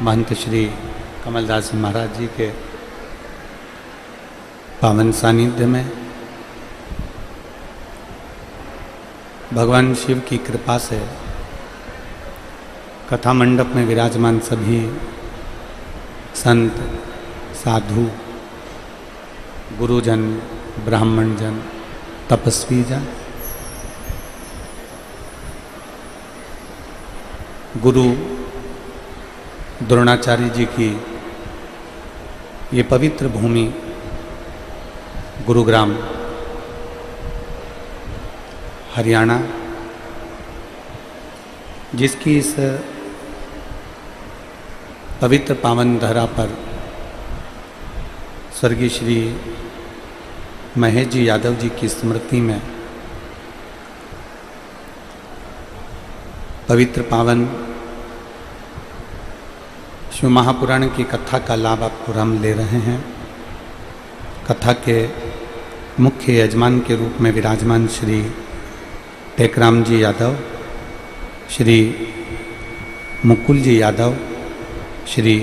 महंत श्री कमलदास महाराज जी के पावन सानिध्य में भगवान शिव की कृपा से कथा मंडप में विराजमान सभी संत, साधु, गुरुजन, ब्राह्मण जन, तपस्वी जन, गुरु द्रोणाचार्य जी की ये पवित्र भूमि गुरुग्राम हरियाणा, जिसकी इस पवित्र पावन धरा पर स्वर्गीय श्री महेश जी यादव जी की स्मृति में पवित्र पावन शिव महापुराण की कथा का लाभ आपको हम ले रहे हैं। कथा के मुख्य यजमान के रूप में विराजमान श्री टेकराम जी यादव, श्री मुकुल जी यादव, श्री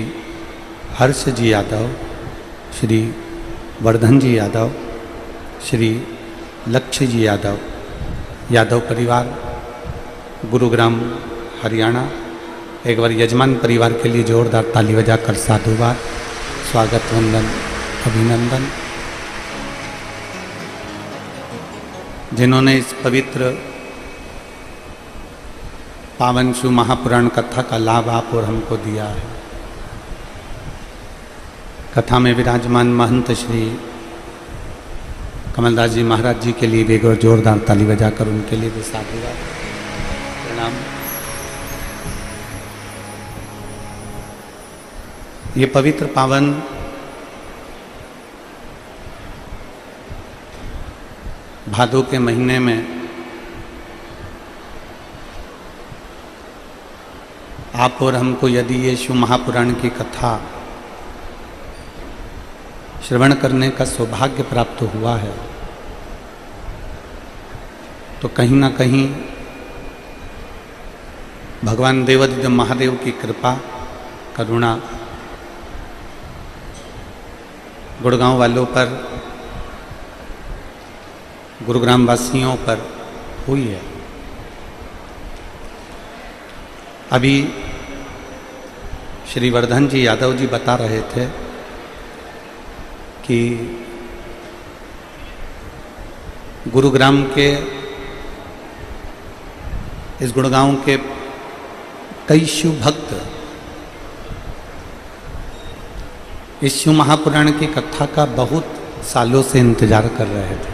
हर्ष जी यादव, श्री वर्धन जी यादव, श्री लक्ष्य जी यादव, यादव परिवार गुरुग्राम हरियाणा। एक बार यजमान परिवार के लिए जोरदार ताली बजाकर साधुवाद, स्वागत, वंदन, अभिनंदन। जिन्होंने इस पवित्र पावन शिव महापुराण कथा का लाभ आप और हमको दिया है। कथा में विराजमान महंत श्री कमलदास जी महाराज जी के लिए भी एक बार जोरदार ताली बजाकर उनके लिए भी साधुवाद, प्रणाम। ये पवित्र पावन भादों के महीने में आप और हमको यदि ये शिव महापुराण की कथा श्रवण करने का सौभाग्य प्राप्त हुआ है, तो कहीं ना कहीं भगवान देवाधिदेव महादेव की कृपा, करुणा गुड़गांव वालों पर, गुरुग्राम वासियों पर हुई है। अभी श्री वर्धन जी यादव जी बता रहे थे कि गुरुग्राम के इस गुड़गांव के कई शिव भक्त इस शिव महापुराण की कथा का बहुत सालों से इंतजार कर रहे थे।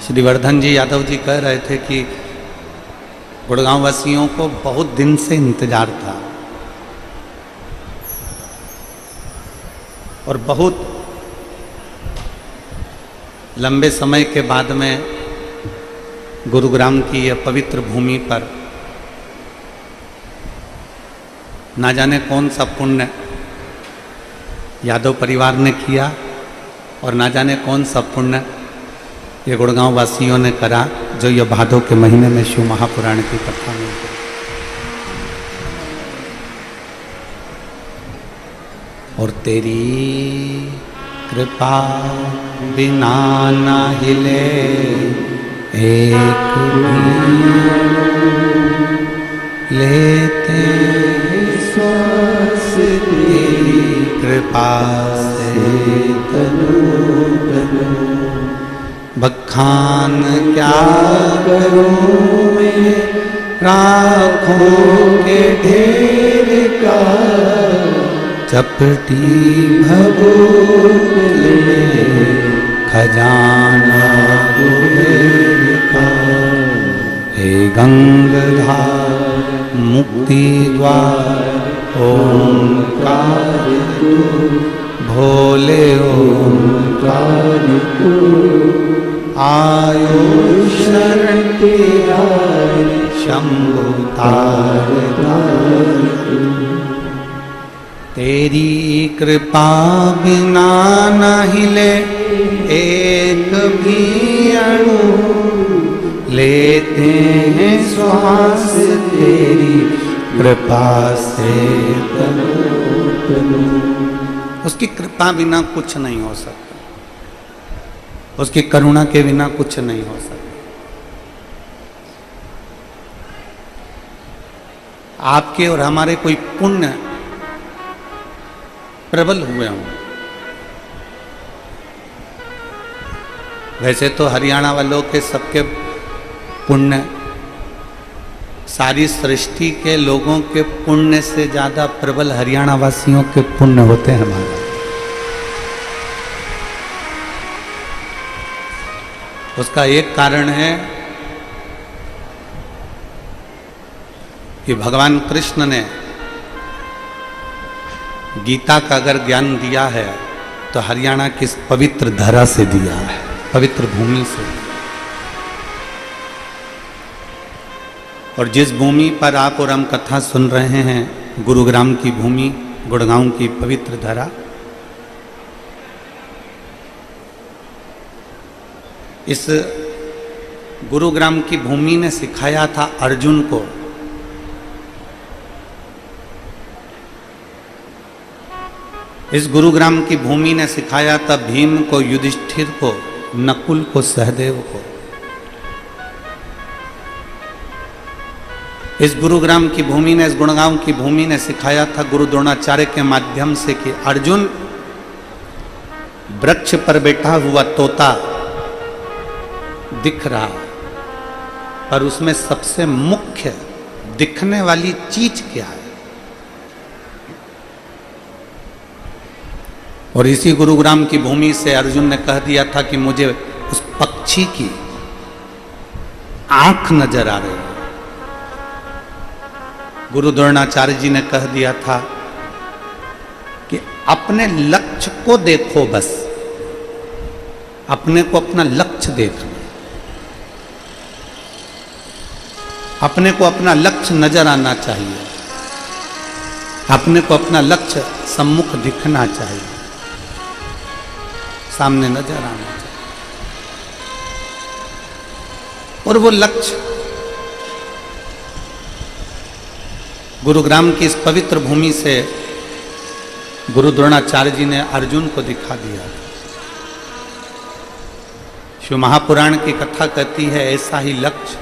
श्री वर्धन जी यादव जी कह रहे थे कि गुड़गांव वासियों को बहुत दिन से इंतजार था और बहुत लंबे समय के बाद में गुरुग्राम की यह पवित्र भूमि पर ना जाने कौन सा पुण्य यादव परिवार ने किया और ना जाने कौन सा पुण्य ये गुड़गांव वासियों ने करा, जो ये भादों के महीने में शिव महापुराण की कथा में। और तेरी कृपा बिना ना हिले एक भी लेते श्वास, तेरी कृपा से तनु तनु बखान क्या करूं मैं, राखों के ढेर का चपटी भभूत में खजाना कुबेर का। हे गंगाधार मुक्ति द्वार ओंकार तू, भोले ओंकार तू, आयो शरण तेरा शंभु तार तार तू। तेरी कृपा बिना न हिले एक भी अणु लेते हैं श्वास तेरी कृपा से तनु तनु। उसकी कृपा बिना कुछ नहीं हो सकता, उसकी करुणा के बिना कुछ नहीं हो सकता। आपके और हमारे कोई पुण्य प्रबल हुए हों। वैसे तो हरियाणा वालों के सबके पुण्य, सारी सृष्टि के लोगों के पुण्य से ज्यादा प्रबल हरियाणा वासियों के पुण्य होते हैं हमारे। उसका एक कारण है कि भगवान कृष्ण ने गीता का अगर ज्ञान दिया है तो हरियाणा की इस पवित्र धरा से दिया है, पवित्र भूमि से। और जिस भूमि पर आप और हम कथा सुन रहे हैं, गुरुग्राम की भूमि, गुड़गांव की पवित्र धरा, इस गुरुग्राम की भूमि ने सिखाया था अर्जुन को इस गुरुग्राम की भूमि ने सिखाया था भीम को, युधिष्ठिर को, नकुल को, सहदेव को। इस गुरुग्राम की भूमि ने, इस गुड़गांव की भूमि ने सिखाया था गुरु द्रोणाचार्य के माध्यम से कि अर्जुन, वृक्ष पर बैठा हुआ तोता दिख रहा, पर उसमें सबसे मुख्य दिखने वाली चीज क्या है? और इसी गुरुग्राम की भूमि से अर्जुन ने कह दिया था कि मुझे उस पक्षी की आंख नजर आ रही है। गुरु द्रोणाचार्य जी ने कह दिया था कि अपने लक्ष्य को देखो, बस अपने को अपना लक्ष्य देखना, अपने को अपना लक्ष्य नजर आना चाहिए, अपने को अपना लक्ष्य सम्मुख दिखना चाहिए, सामने नजर आना चाहिए। और वो लक्ष्य गुरुग्राम की इस पवित्र भूमि से गुरु द्रोणाचार्य जी ने अर्जुन को दिखा दिया। शिव महापुराण की कथा कहती है ऐसा ही लक्ष्य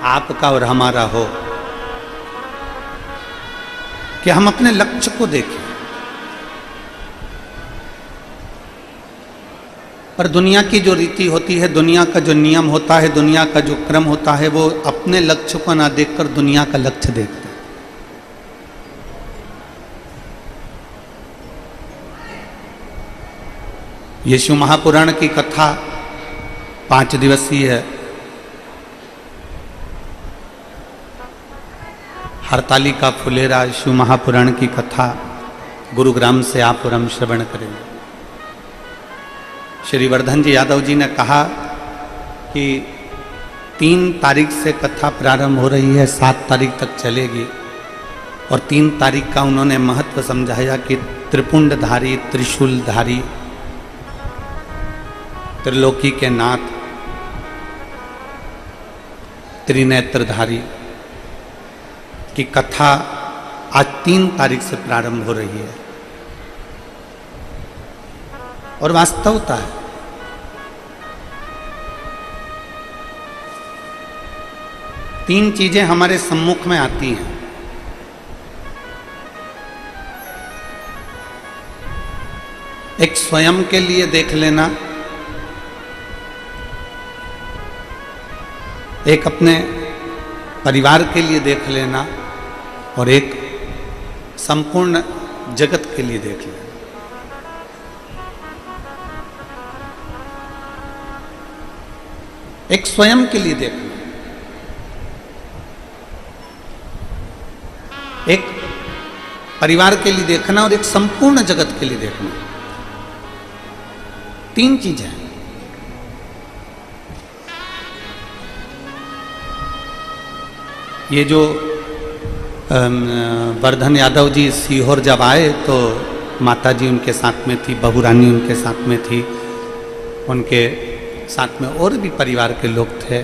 आपका और हमारा हो कि हम अपने लक्ष्य को देखें। पर दुनिया की जो रीति होती है, दुनिया का जो नियम होता है, दुनिया का जो क्रम होता है, वो अपने लक्ष्य को ना देखकर दुनिया का लक्ष्य देखते हैं। ये शिव महापुराण की कथा 5 दिवसीय है। हरतालिका फुलेरा शिव महापुराण की कथा गुरुग्राम से आप और हम श्रवण करेंगे। श्री वर्धन जी यादव जी ने कहा कि 3 तारीख से कथा प्रारंभ हो रही है, 7 तारीख तक चलेगी। और 3 तारीख का उन्होंने महत्व समझाया कि त्रिपुंडधारी, त्रिशूलधारी, त्रिलोकी के नाथ, त्रिनेत्रधारी की कथा आज 3 तारीख से प्रारंभ हो रही है। और वास्तवता है, तीन चीजें हमारे सम्मुख में आती हैं। एक स्वयं के लिए देख लेना, एक अपने परिवार के लिए देख लेना, और एक संपूर्ण जगत के लिए देख लेना। एक स्वयं के लिए देखना, एक परिवार के लिए देखना, और एक संपूर्ण जगत के लिए देखना। 3 चीजें हैं। ये जो वर्धन यादव जी सीहोर जब आए तो माता जी उनके साथ में थी, बहू रानी उनके साथ में थी, उनके साथ में और भी परिवार के लोग थे।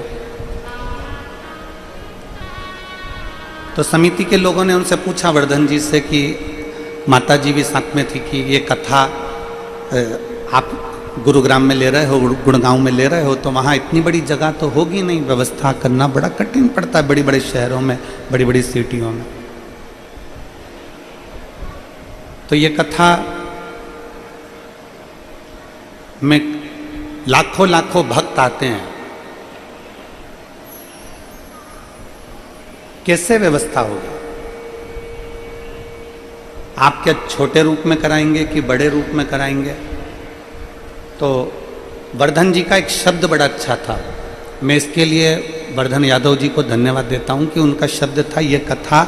तो समिति के लोगों ने उनसे पूछा वर्धन जी से कि माता जी भी साथ में थी कि ये कथा आप गुरुग्राम में ले रहे हो, गुड़गांव में ले रहे हो, तो वहाँ इतनी बड़ी जगह तो होगी नहीं, व्यवस्था करना बड़ा कठिन पड़ता है बड़ी बड़े शहरों में, बड़ी बड़ी सिटियों में। तो ये कथा में लाखों लाखों भक्त आते हैं, कैसे व्यवस्था होगी? आप क्या छोटे रूप में कराएंगे कि बड़े रूप में कराएंगे? तो वर्धन जी का एक शब्द बड़ा अच्छा था, मैं इसके लिए वर्धन यादव जी को धन्यवाद देता हूं कि उनका शब्द था, ये कथा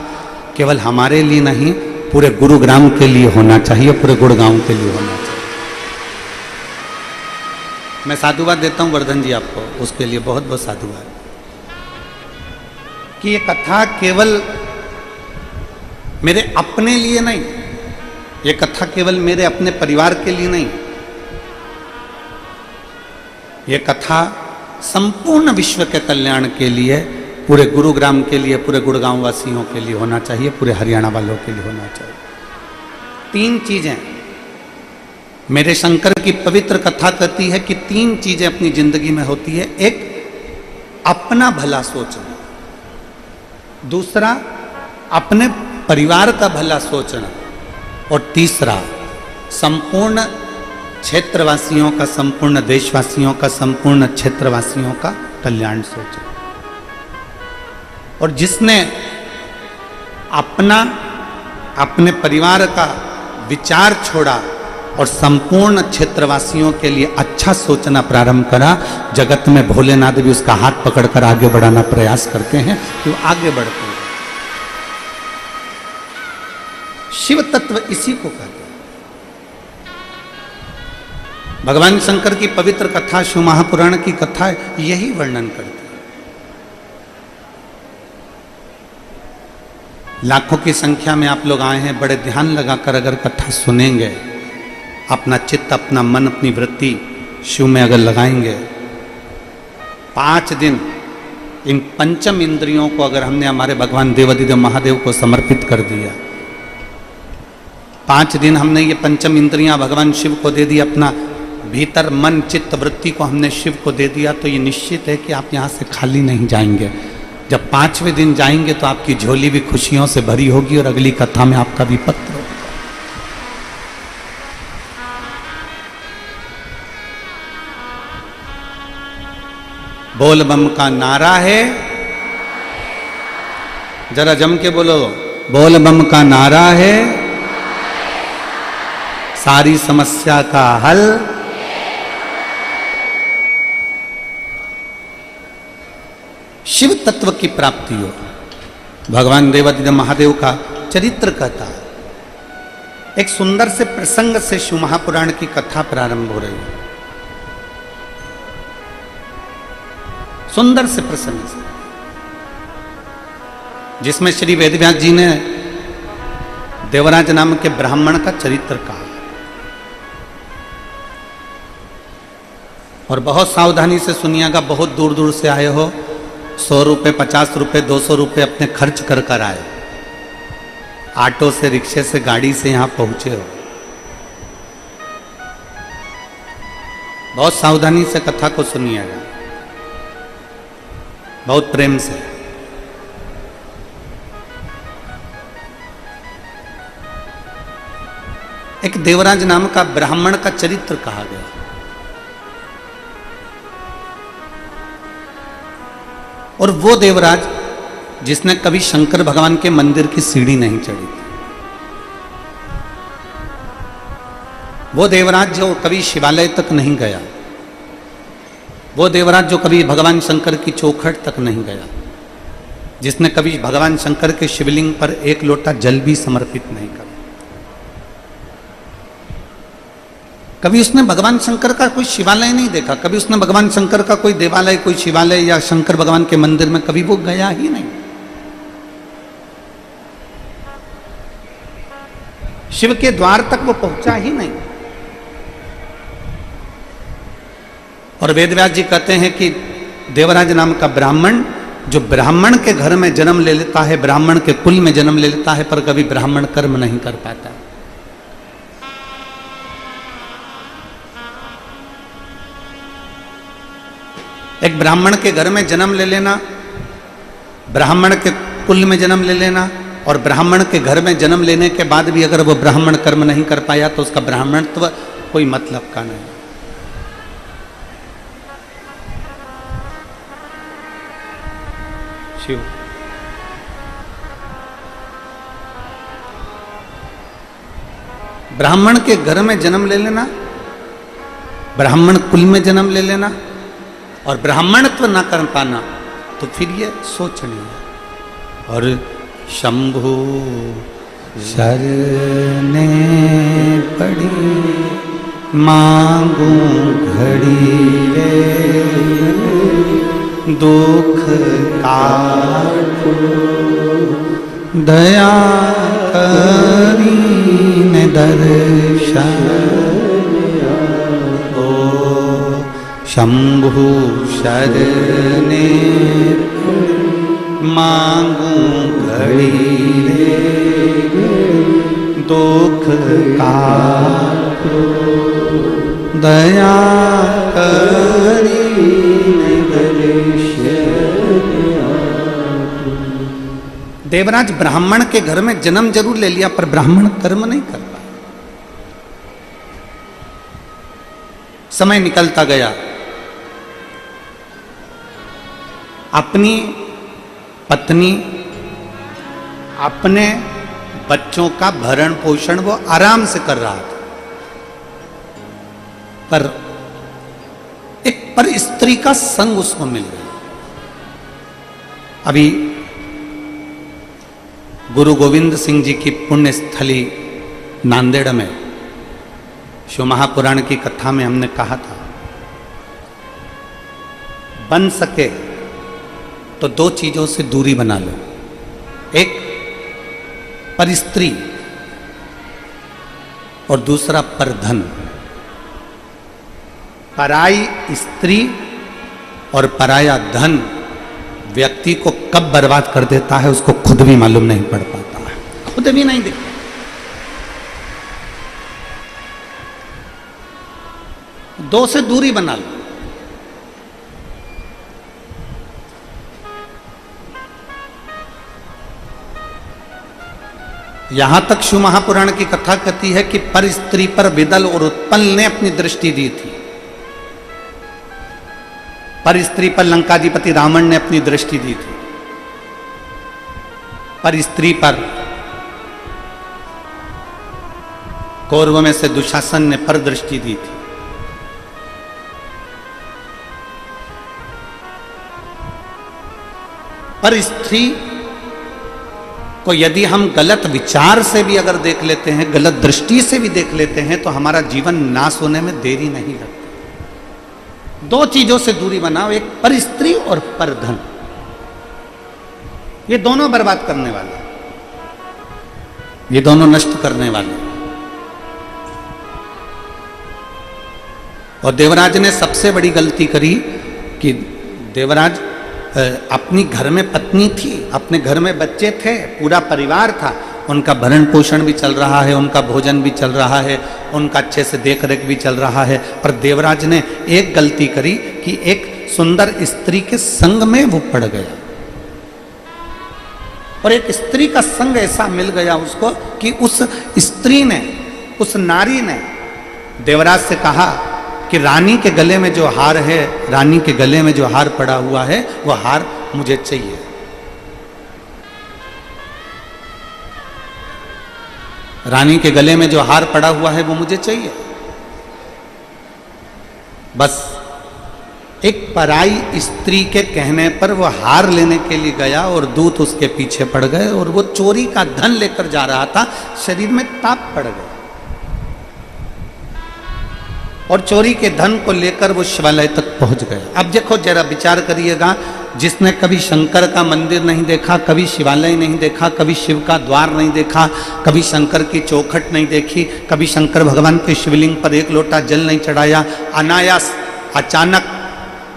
केवल हमारे लिए नहीं, पूरे गुरुग्राम के लिए होना चाहिए, पूरे गुड़गांव के लिए होना चाहिए। मैं साधुवाद देता हूं वर्धन जी आपको, उसके लिए बहुत बहुत साधुवाद कि ये कथा केवल मेरे अपने लिए नहीं, ये कथा केवल मेरे अपने परिवार के लिए नहीं, ये कथा संपूर्ण विश्व के कल्याण के लिए, पूरे गुरुग्राम के लिए, पूरे गुड़गांव वासियों के लिए होना चाहिए, पूरे हरियाणा वालों के लिए होना चाहिए। 3 चीजें मेरे शंकर की पवित्र कथा कहती है कि 3 चीजें अपनी जिंदगी में होती है। एक, अपना भला सोचना, दूसरा अपने परिवार का भला सोचना, और तीसरा संपूर्ण क्षेत्रवासियों का, संपूर्ण देशवासियों का, संपूर्ण क्षेत्रवासियों का कल्याण सोचना। और जिसने अपने परिवार का विचार छोड़ा और संपूर्ण क्षेत्रवासियों के लिए अच्छा सोचना प्रारंभ करा, जगत में भोलेनाथ भी उसका हाथ पकड़कर आगे बढ़ाना प्रयास करते हैं कि वो आगे बढ़ते हैं। शिव तत्व इसी को कहते हैं। भगवान शंकर की पवित्र कथा, शिव महापुराण की कथा यही वर्णन करती है। लाखों की संख्या में आप लोग आए हैं, बड़े ध्यान लगाकर अगर कथा सुनेंगे, अपना चित्त, अपना मन, अपनी वृत्ति शिव में अगर लगाएंगे, 5 दिन इन पंचम इंद्रियों को अगर हमने हमारे भगवान देवाधिदेव महादेव को समर्पित कर दिया, 5 दिन हमने ये पंचम इंद्रियां भगवान शिव को दे दी, अपना भीतर मन, चित्त, वृत्ति को हमने शिव को दे दिया, तो ये निश्चित है कि आप यहाँ से खाली नहीं जाएंगे। जब 5वें दिन जाएंगे तो आपकी झोली भी खुशियों से भरी होगी और अगली कथा में आपका भी पत्र होगा। बोल बम का नारा है, जरा जम के बोलो, बोल बम का नारा है, सारी समस्या का हल, शिव तत्व की प्राप्ति हो। भगवान देवाधिदेव महादेव का चरित्र कहता है। एक सुंदर से प्रसंग से शिव महापुराण की कथा प्रारंभ हो रही है, सुंदर से प्रसंग से, जिसमें श्री वेदव्यास जी ने देवराज नाम के ब्राह्मण का चरित्र कहा। और बहुत सावधानी से सुनिएगा, बहुत दूर दूर से आए हो, 100 रुपये, 50 रुपये, 200 रुपये अपने खर्च कर कर आए, ऑटो से, रिक्शे से, गाड़ी से यहां पहुंचे हो। बहुत सावधानी से कथा को सुनिएगा, बहुत प्रेम से। एक देवराज नाम का ब्राह्मण का चरित्र कहा गया। और वो देवराज जिसने कभी शंकर भगवान के मंदिर की सीढ़ी नहीं चढ़ी थी, वो देवराज जो कभी शिवालय तक नहीं गया, वो देवराज जो कभी भगवान शंकर की चौखट तक नहीं गया, जिसने कभी भगवान शंकर के शिवलिंग पर एक लोटा जल भी समर्पित नहीं करा, कभी उसने भगवान शंकर का कोई शिवालय नहीं देखा, कभी उसने भगवान शंकर का कोई देवालय, कोई शिवालय या शंकर भगवान के मंदिर में कभी वो गया ही नहीं। शिव के द्वार तक वो पहुंचा ही नहीं। और वेदव्यास जी कहते हैं कि देवराज नाम का ब्राह्मण जो ब्राह्मण के घर में जन्म ले लेता है, ब्राह्मण के कुल में जन्म ले लेता है, पर कभी ब्राह्मण कर्म नहीं कर पाता। एक ब्राह्मण के घर में जन्म ले लेना, ब्राह्मण के कुल में जन्म ले लेना और ब्राह्मण के घर में जन्म लेने के बाद भी अगर वो ब्राह्मण कर्म नहीं कर पाया तो उसका ब्राह्मणत्व कोई मतलब का नहीं। शिव ब्राह्मण के घर में जन्म ले लेना, ब्राह्मण कुल में जन्म ले लेना और ब्राह्मणत्व ना कर पाना तो फिर ये सोचनीय है। और शंभु शरने पड़ी मांगू घड़ी रे दुख काटो दया करीन दर्शन ओ शंभु शरने मांगू घड़ी रे दुख काटो दया करीन देवराज ब्राह्मण के घर में जन्म जरूर ले लिया पर ब्राह्मण कर्म नहीं कर पाया। समय निकलता गया, अपनी पत्नी अपने बच्चों का भरण पोषण वो आराम से कर रहा था, पर एक पर स्त्री का संग उसको मिल गया। अभी गुरु गोविंद सिंह जी की पुण्य स्थली नांदेड़ में शिव महापुराण की कथा में हमने कहा था, बन सके तो दो चीजों से दूरी बना लो, एक पर स्त्री और दूसरा पर धन। पराई स्त्री और पराया धन व्यक्ति को कब बर्बाद कर देता है उसको खुद भी मालूम नहीं पड़ पाता है, खुद भी नहीं दिखता। दो से दूरी बना लो। यहां तक शिव महापुराण की कथा कहती है कि पर स्त्री पर विदल और उत्पल ने अपनी दृष्टि दी थी, पर स्त्री पर लंकाधिपति रावण ने अपनी दृष्टि दी थी, पर स्त्री पर कौरव में से दुशासन ने पर दृष्टि दी थी। पर स्त्री को यदि हम गलत विचार से भी अगर देख लेते हैं, गलत दृष्टि से भी देख लेते हैं तो हमारा जीवन नाश होने में देरी नहीं लगती। दो चीजों से दूरी बनाओ, एक पर स्त्री और पर धन। ये दोनों बर्बाद करने वाले, ये दोनों नष्ट करने वाले। और देवराज ने सबसे बड़ी गलती करी कि देवराज अपनी घर में पत्नी थी, अपने घर में बच्चे थे, पूरा परिवार था, उनका भरण पोषण भी चल रहा है, उनका भोजन भी चल रहा है, उनका अच्छे से देख रेख भी चल रहा है। पर देवराज ने एक गलती करी कि एक सुंदर स्त्री के संग में वो पड़ गया और एक स्त्री का संग ऐसा मिल गया उसको कि उस स्त्री ने, उस नारी ने देवराज से कहा कि रानी के गले में जो हार है, रानी के गले में जो हार पड़ा हुआ है वो हार मुझे चाहिए। रानी के गले में जो हार पड़ा हुआ है वो मुझे चाहिए। बस एक पराई स्त्री के कहने पर वो हार लेने के लिए गया और दूत उसके पीछे पड़ गए और वो चोरी का धन लेकर जा रहा था, शरीर में ताप पड़ गया और चोरी के धन को लेकर वो शिवालय तक पहुंच गया। अब देखो जरा विचार करिएगा, जिसने कभी शंकर का मंदिर नहीं देखा, कभी शिवालय नहीं देखा, कभी शिव का द्वार नहीं देखा, कभी शंकर की चौखट नहीं देखी, कभी शंकर भगवान के शिवलिंग पर एक लोटा जल नहीं चढ़ाया, अनायास अचानक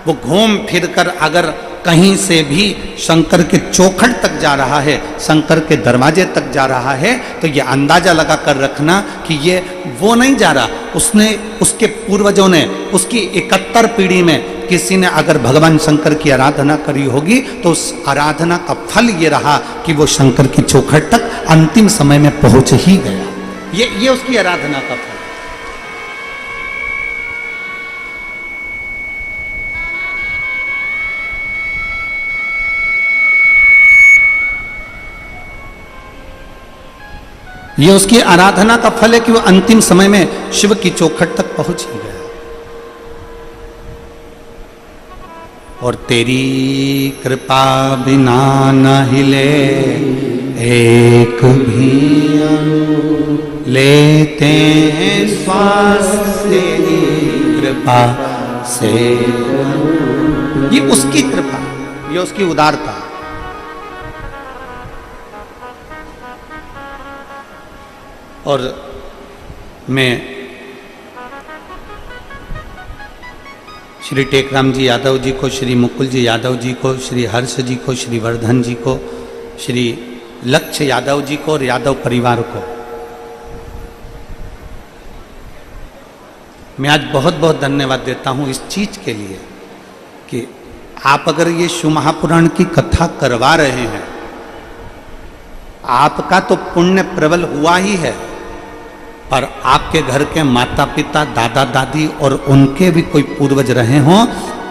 वो घूम फिर कर अगर कहीं से भी शंकर के चौखट तक जा रहा है, शंकर के दरवाजे तक जा रहा है, तो ये अंदाजा लगा कर रखना कि ये वो नहीं जा रहा, उसने, उसके पूर्वजों ने, उसकी 71 पीढ़ी में किसी ने अगर भगवान शंकर की आराधना करी होगी तो उस आराधना का फल ये रहा कि वो शंकर की चौखट तक अंतिम समय में पहुंच ही गया। ये उसकी आराधना का फल। ये उसकी आराधना का फल है कि वो अंतिम समय में शिव की चौखट तक पहुंच ही गया। और तेरी कृपा बिना न हिले एक भी अणु, लेते हैं श्वास तेरी कृपा से। ये उसकी कृपा, ये उसकी उदारता। और मैं श्री टेकराम जी यादव जी को, श्री मुकुल जी यादव जी को, श्री हर्ष जी को, श्री वर्धन जी को, श्री लक्ष्य यादव जी को और यादव परिवार को मैं आज बहुत बहुत धन्यवाद देता हूं इस चीज के लिए कि आप अगर ये शिव महापुराण की कथा करवा रहे हैं, आपका तो पुण्य प्रबल हुआ ही है, पर आपके घर के माता पिता, दादा दादी और उनके भी कोई पूर्वज रहे हों,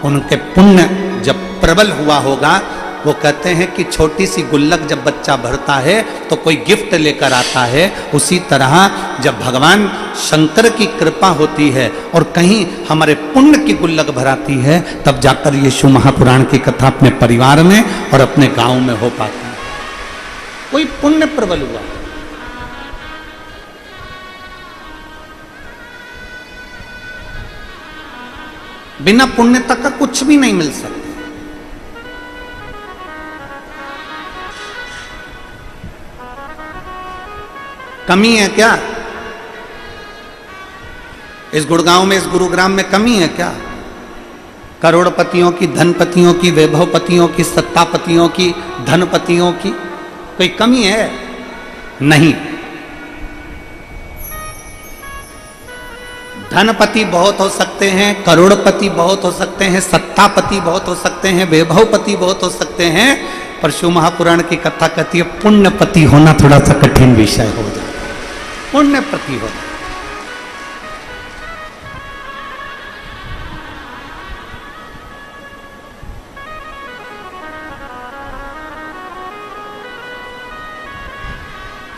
उनके पुण्य जब प्रबल हुआ होगा। वो कहते हैं कि छोटी सी गुल्लक जब बच्चा भरता है तो कोई गिफ्ट लेकर आता है, उसी तरह जब भगवान शंकर की कृपा होती है और कहीं हमारे पुण्य की गुल्लक भराती है, तब जाकर ये शिव महापुराण की कथा अपने परिवार में और अपने गांव में हो पाती है। कोई पुण्य प्रबल हुआ। बिना पुण्यता का कुछ भी नहीं मिल सकता। कमी है क्या इस गुड़गांव में, इस गुरुग्राम में कमी है क्या? करोड़पतियों की, धनपतियों की, वैभवपतियों की, सत्तापतियों की, धनपतियों की कोई कमी है? नहीं। धनपति बहुत हो सकते हैं, करोड़पति बहुत हो सकते हैं, सत्तापति बहुत हो सकते हैं, वैभवपति बहुत हो सकते हैं, पर शिव महापुराण की कथा कहती है पुण्यपति होना थोड़ा सा कठिन विषय हो जाता है। पुण्यपति होना,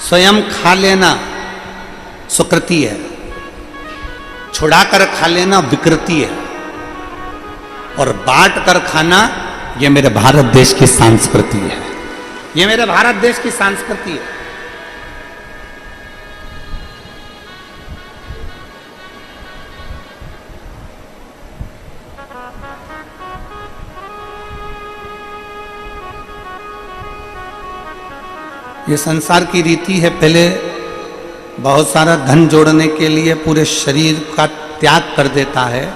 स्वयं खा लेना सुकृति है, छुड़ाकर खा लेना विकृति है, और बांट कर खाना ये मेरे भारत देश की संस्कृति है। ये मेरे भारत देश की संस्कृति है। ये संसार की रीति है, पहले बहुत सारा धन जोड़ने के लिए पूरे शरीर का त्याग कर देता है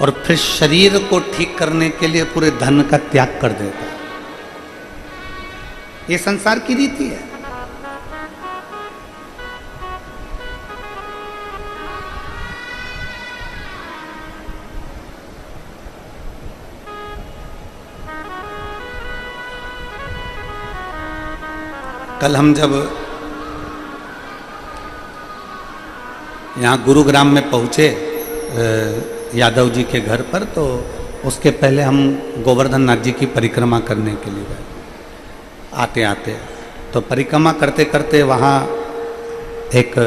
और फिर शरीर को ठीक करने के लिए पूरे धन का त्याग कर देता है। ये संसार की रीति है। कल हम जब यहाँ गुरुग्राम में पहुँचे यादव जी के घर पर, तो उसके पहले हम गोवर्धन नाथ जी की परिक्रमा करने के लिए गए। आते आते तो परिक्रमा करते करते वहाँ एक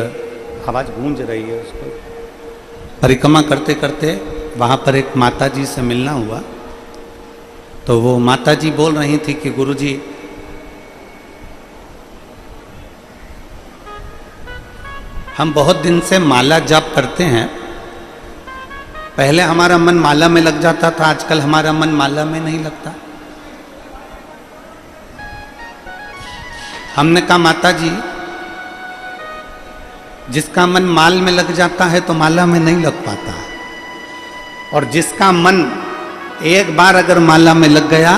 आवाज़ गूंज रही है, उसको परिक्रमा करते करते वहाँ पर एक माता जी से मिलना हुआ। तो वो माता जी बोल रही थी कि गुरुजी, हम बहुत दिन से माला जाप करते हैं, पहले हमारा मन माला में लग जाता था, आजकल हमारा मन माला में नहीं लगता। हमने कहा माता जी, जिसका मन माल में लग जाता है तो माला में नहीं लग पाता। और जिसका मन एक बार अगर माला में लग गया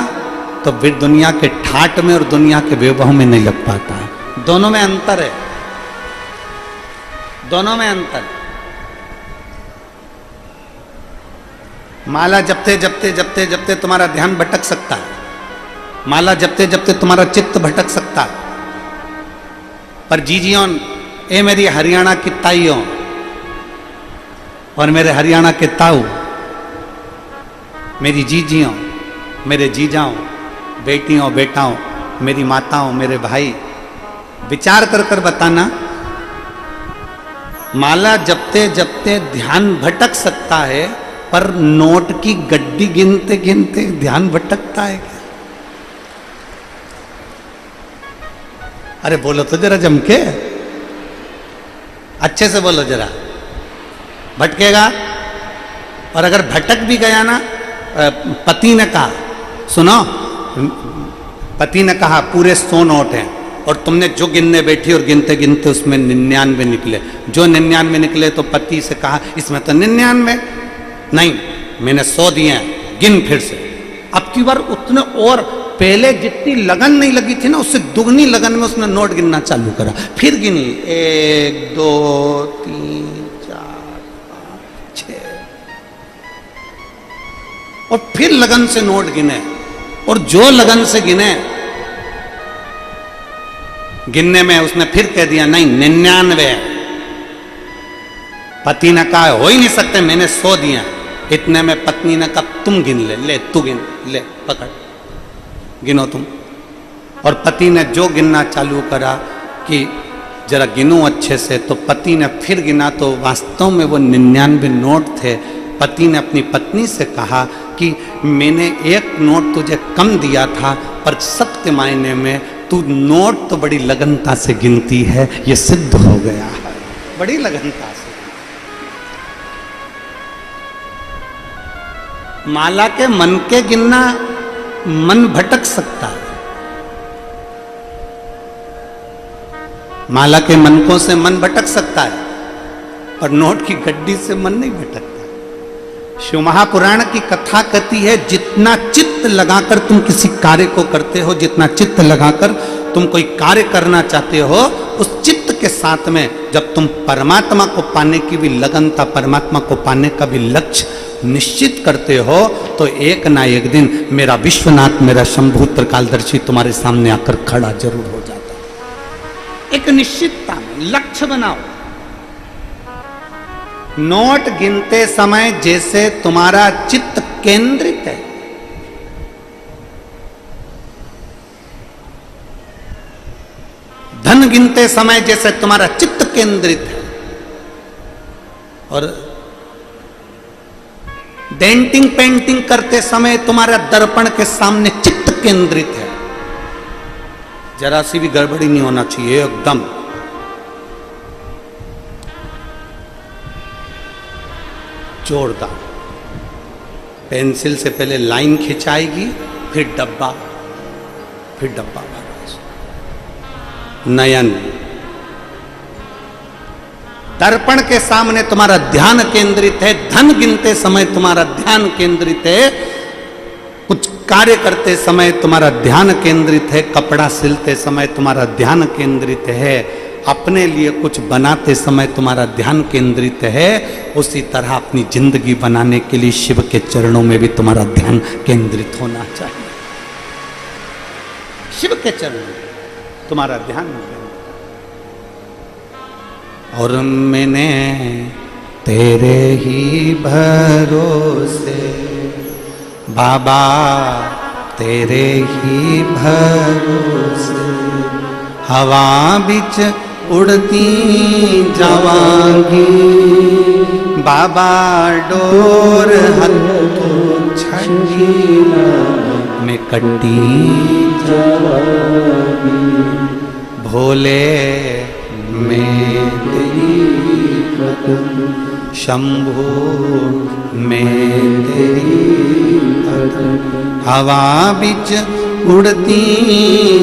तो फिर दुनिया के ठाट में और दुनिया के वैभव में नहीं लग पाता है। दोनों में अंतर है, दोनों में अंतर। माला जपते जपते जपते जपते तुम्हारा ध्यान भटक सकता है, माला जपते जपते तुम्हारा चित्त भटक सकता है, पर जीजियों, ए मेरी हरियाणा की ताइयों और मेरे हरियाणा के ताऊ, मेरी जीजियों, मेरे जीजाओं, बेटियों बेटाओं, मेरी माताओं, मेरे भाई, विचार कर कर बताना, माला जपते जपते ध्यान भटक सकता है, पर नोट की गड्डी गिनते गिनते ध्यान भटकता है क्या? अरे बोलो तो जरा जम के, अच्छे से बोलो जरा। भटकेगा। और अगर भटक भी गया ना, पति ने कहा, सुनो, पति ने कहा पूरे 100 नोट हैं और तुमने जो गिनने बैठी और गिनते गिनते उसमें 99 निकले। जो 99 निकले तो पति से कहा इसमें तो 99 नहीं, मैंने 100 दिए हैं, गिन फिर से। अब की बार उतने और पहले जितनी लगन नहीं लगी थी ना, उससे दुगनी लगन में उसने नोट गिनना चालू करा। फिर गिनी 1 2 3 4 5 6 और फिर लगन से नोट गिने। और जो लगन से गिने, गिनने में उसने फिर कह दिया नहीं 99। पति ने कहा हो ही नहीं सकते, मैंने 100 दिया। इतने में पत्नी ने कहा तुम गिन ले, ले तू गिन, ले पकड़, गिनो तुम। और पति ने जो गिनना चालू करा कि जरा गिनो अच्छे से, तो पति ने फिर गिना तो वास्तव में वो 99 नोट थे। पति ने अपनी पत्नी से कहा कि मैंने 1 नोट तुझे कम दिया था, पर सत्य मायने में तू नोट तो बड़ी लगनता से गिनती है, ये सिद्ध हो गया है, बड़ी लगनता से। माला के मन के गिनना, मन भटक सकता है। माला के मनकों से मन भटक सकता है, और नोट की गड्डी से मन नहीं भटकता। शिव महापुराण की कथा कहती है, जितना चित्त लगाकर तुम किसी कार्य को करते हो, जितना चित्त लगाकर तुम कोई कार्य करना चाहते हो, उस चित्त के साथ में जब तुम परमात्मा को पाने की भी लगनता, परमात्मा को पाने का भी लक्ष्य निश्चित करते हो, तो एक ना एक दिन मेरा विश्वनाथ, मेरा शंभु त्रिकालदर्शी तुम्हारे सामने आकर खड़ा जरूर हो जाता है। एक निश्चितता में लक्ष्य बनाओ। नोट गिनते समय जैसे तुम्हारा चित्त केंद्रित है, धन गिनते समय जैसे तुम्हारा चित्त केंद्रित है, और डेंटिंग पेंटिंग करते समय तुम्हारा दर्पण के सामने चित्त केंद्रित है, जरा सी भी गड़बड़ी नहीं होना चाहिए, एकदम जोरदार। पेंसिल से पहले लाइन खिंचाएगी, फिर डब्बा, फिर डब्बा भरा। नयन, दर्पण के सामने तुम्हारा ध्यान केंद्रित है, धन गिनते समय तुम्हारा ध्यान केंद्रित है, कुछ कार्य करते समय तुम्हारा ध्यान केंद्रित है, कपड़ा सिलते समय तुम्हारा ध्यान केंद्रित है, अपने लिए कुछ बनाते समय तुम्हारा ध्यान केंद्रित है। उसी तरह अपनी जिंदगी बनाने के लिए शिव के चरणों में भी तुम्हारा ध्यान केंद्रित होना चाहिए। शिव के चरणों में तुम्हारा ध्यान। और मैंने तेरे ही भरोसे बाबा, तेरे ही भरोसे हवा बिच उड़ती जावांगी, बाबा डोर हथों छड़ी में कटी जावांगी, भोले में तेरी कदम, शंभू में तेरी कदम, हवा बिच उड़ती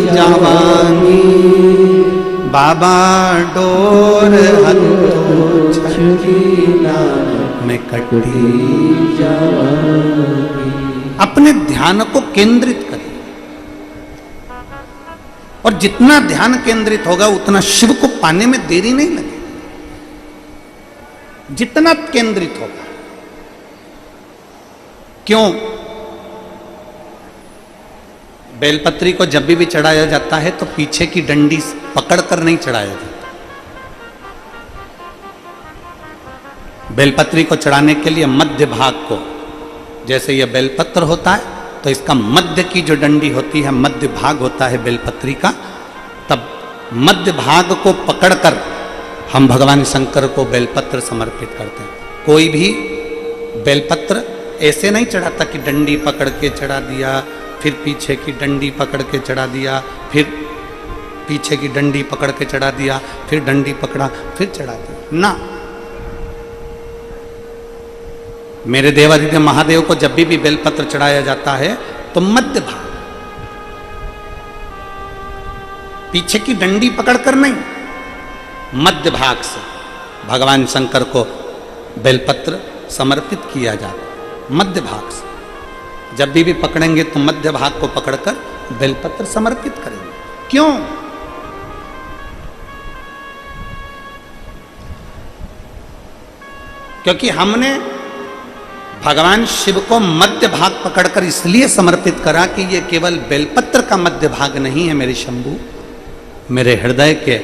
जावांगी, बाबा डोर हथों छड़ी में कटी अपने ध्यान को केंद्रित करें, और जितना ध्यान केंद्रित होगा उतना शिव को पाने में देरी नहीं लगेगी। जितना केंद्रित होगा, क्यों? बेलपत्री को जब भी चढ़ाया जाता है तो पीछे की डंडी पकड़कर नहीं चढ़ाया जाता। बेलपत्री को चढ़ाने के लिए मध्य भाग को, जैसे यह बेलपत्र होता है तो इसका मध्य की जो डंडी होती है, मध्य भाग होता है बेलपत्री का, तब मध्य भाग को पकड़कर हम भगवान शंकर को बेलपत्र समर्पित करते हैं। कोई भी बेलपत्र ऐसे नहीं चढ़ाता कि डंडी पकड़ के चढ़ा दिया, फिर पीछे की डंडी पकड़ के चढ़ा दिया, फिर पीछे की डंडी पकड़ के चढ़ा दिया, फिर डंडी पकड़ा, फिर चढ़ा दिया ना। मेरे देवादिदेव महादेव को जब भी बेलपत्र चढ़ाया जाता है तो मध्य भाग, पीछे की डंडी पकड़कर नहीं, मध्य भाग से भगवान शंकर को बेलपत्र समर्पित किया जाता। मध्य भाग से जब भी पकड़ेंगे तो मध्य भाग को पकड़कर बेलपत्र समर्पित करेंगे। क्यों? क्योंकि हमने भगवान शिव को मध्य भाग पकड़कर इसलिए समर्पित करा कि ये केवल बेलपत्र का मध्य भाग नहीं है मेरे शंभू, मेरे हृदय के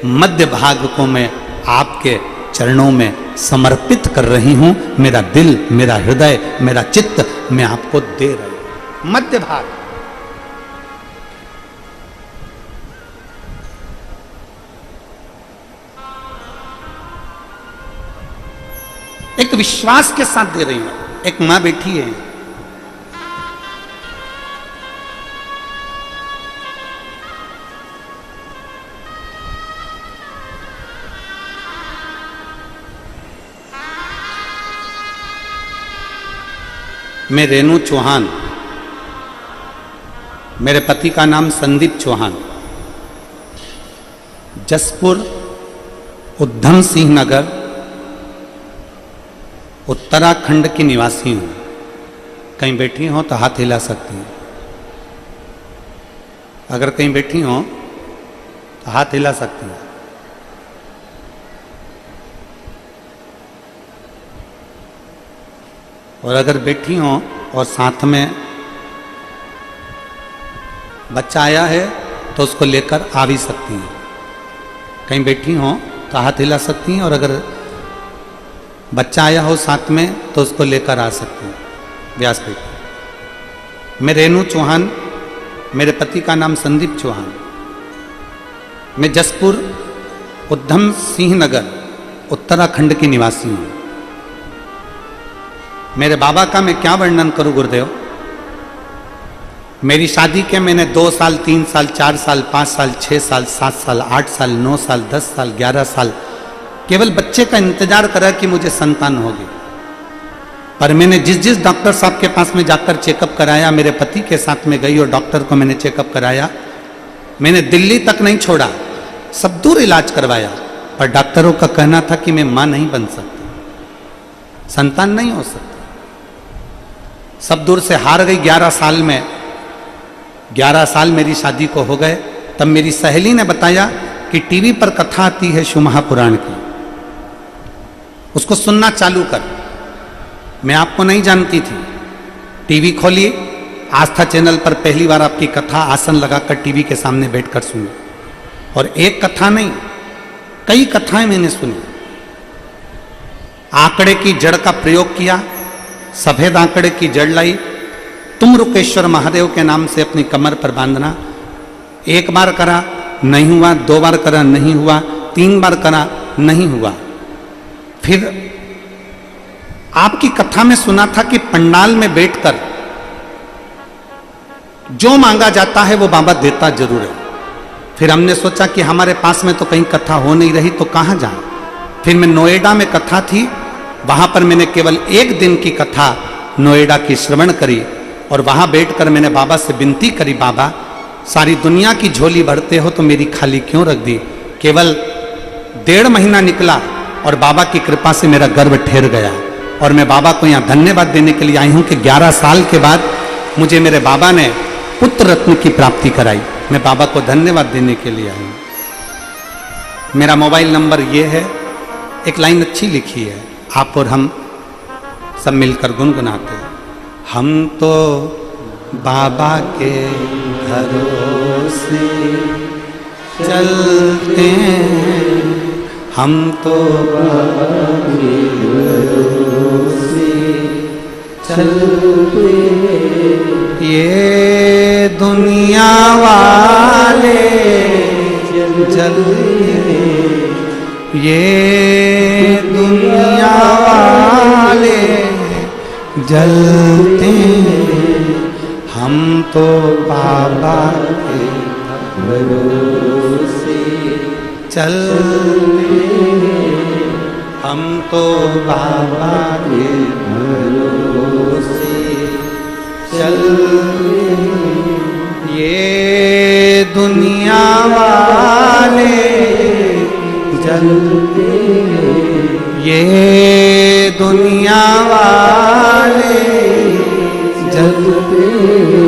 मध्य भाग को मैं आपके चरणों में समर्पित कर रही हूं। मेरा दिल, मेरा हृदय, मेरा चित्त मैं आपको दे रही हूं। मध्य भाग, एक विश्वास के साथ दे रही हूं। एक मां बैठी है, मैं रेणु चौहान, मेरे पति का नाम संदीप चौहान, जसपुर उधम सिंह नगर उत्तराखंड की निवासी हूं। कहीं बैठी हो तो हाथ हिला सकती हैं। अगर कहीं बैठी हो तो हाथ हिला सकती हैं। और अगर बैठी हो और साथ में बच्चा आया है तो उसको लेकर आ भी सकती हैं। कहीं बैठी हो तो हाथ हिला सकती हैं, और अगर बच्चा आया हो साथ में तो उसको लेकर आ सकती हैं। व्यासपीठ। मैं रेणु चौहान, मेरे पति का नाम संदीप चौहान, मैं जसपुर उधम सिंह नगर उत्तराखंड की निवासी हूँ। मेरे बाबा का मैं क्या वर्णन करूं गुरुदेव। मेरी शादी के मैंने 2 साल, 3 साल, 4 साल, 5 साल, 6 साल, 7 साल, 8 साल, 9 साल, 10 साल, 11 साल केवल बच्चे का इंतजार करा कि मुझे संतान होगी। पर मैंने जिस डॉक्टर साहब के पास में जाकर चेकअप कराया, मेरे पति के साथ में गई और डॉक्टर को मैंने चेकअप कराया। मैंने दिल्ली तक नहीं छोड़ा, सब दूर इलाज करवाया, पर डॉक्टरों का कहना था कि मैं मां नहीं बन सकती, संतान नहीं हो सकती। सब दूर से हार गई। 11 साल में, 11 साल मेरी शादी को हो गए। तब मेरी सहेली ने बताया कि टीवी पर कथा आती है शिव महापुराण की, उसको सुनना चालू कर। मैं आपको नहीं जानती थी। टीवी खोली, आस्था चैनल पर पहली बार आपकी कथा आसन लगाकर टीवी के सामने बैठकर सुनी। और एक कथा नहीं, कई कथाएं मैंने सुनी। आंकड़े की जड़ का प्रयोग किया, सफेद आंकड़े की जड़ लाई, तुम रुकेश्वर महादेव के नाम से अपनी कमर पर बांधना। 1 बार करा नहीं हुआ, 2 बार करा नहीं हुआ, 3 बार करा नहीं हुआ। फिर आपकी कथा में सुना था कि पंडाल में बैठकर जो मांगा जाता है वो बाबा देता जरूर है। फिर हमने सोचा कि हमारे पास में तो कहीं कथा हो नहीं रही तो कहां जाएं। फिर मैं नोएडा में कथा थी, वहां पर मैंने केवल 1 दिन की कथा नोएडा की श्रवण करी। और वहां बैठकर मैंने बाबा से विनती करी, बाबा सारी दुनिया की झोली भरते हो तो मेरी खाली क्यों रख दी। केवल 1.5 महीना निकला और बाबा की कृपा से मेरा गर्भ ठहर गया। और मैं बाबा को यहाँ धन्यवाद देने के लिए आई हूँ कि 11 साल के बाद मुझे मेरे बाबा ने पुत्र रत्न की प्राप्ति कराई। मैं बाबा को धन्यवाद देने के लिए आई हूँ। मेरा मोबाइल नंबर ये है। एक लाइन अच्छी लिखी है, आप और हम सब मिलकर गुनगुनाते हैं। हम तो बाबा के भरोसे चलते हैं, हम तो बाबा के भरोसे चलते हैं। ये दुनिया वाले चलते हैं, ये दुनिया वाले जलते हैं, हम तो बाबा के भरोसे चलते हैं, हम तो बाबा के भरोसे चलते हैं। ये दुनिया वाले जलते हैं, ये दुनिया वाले जलते हैं,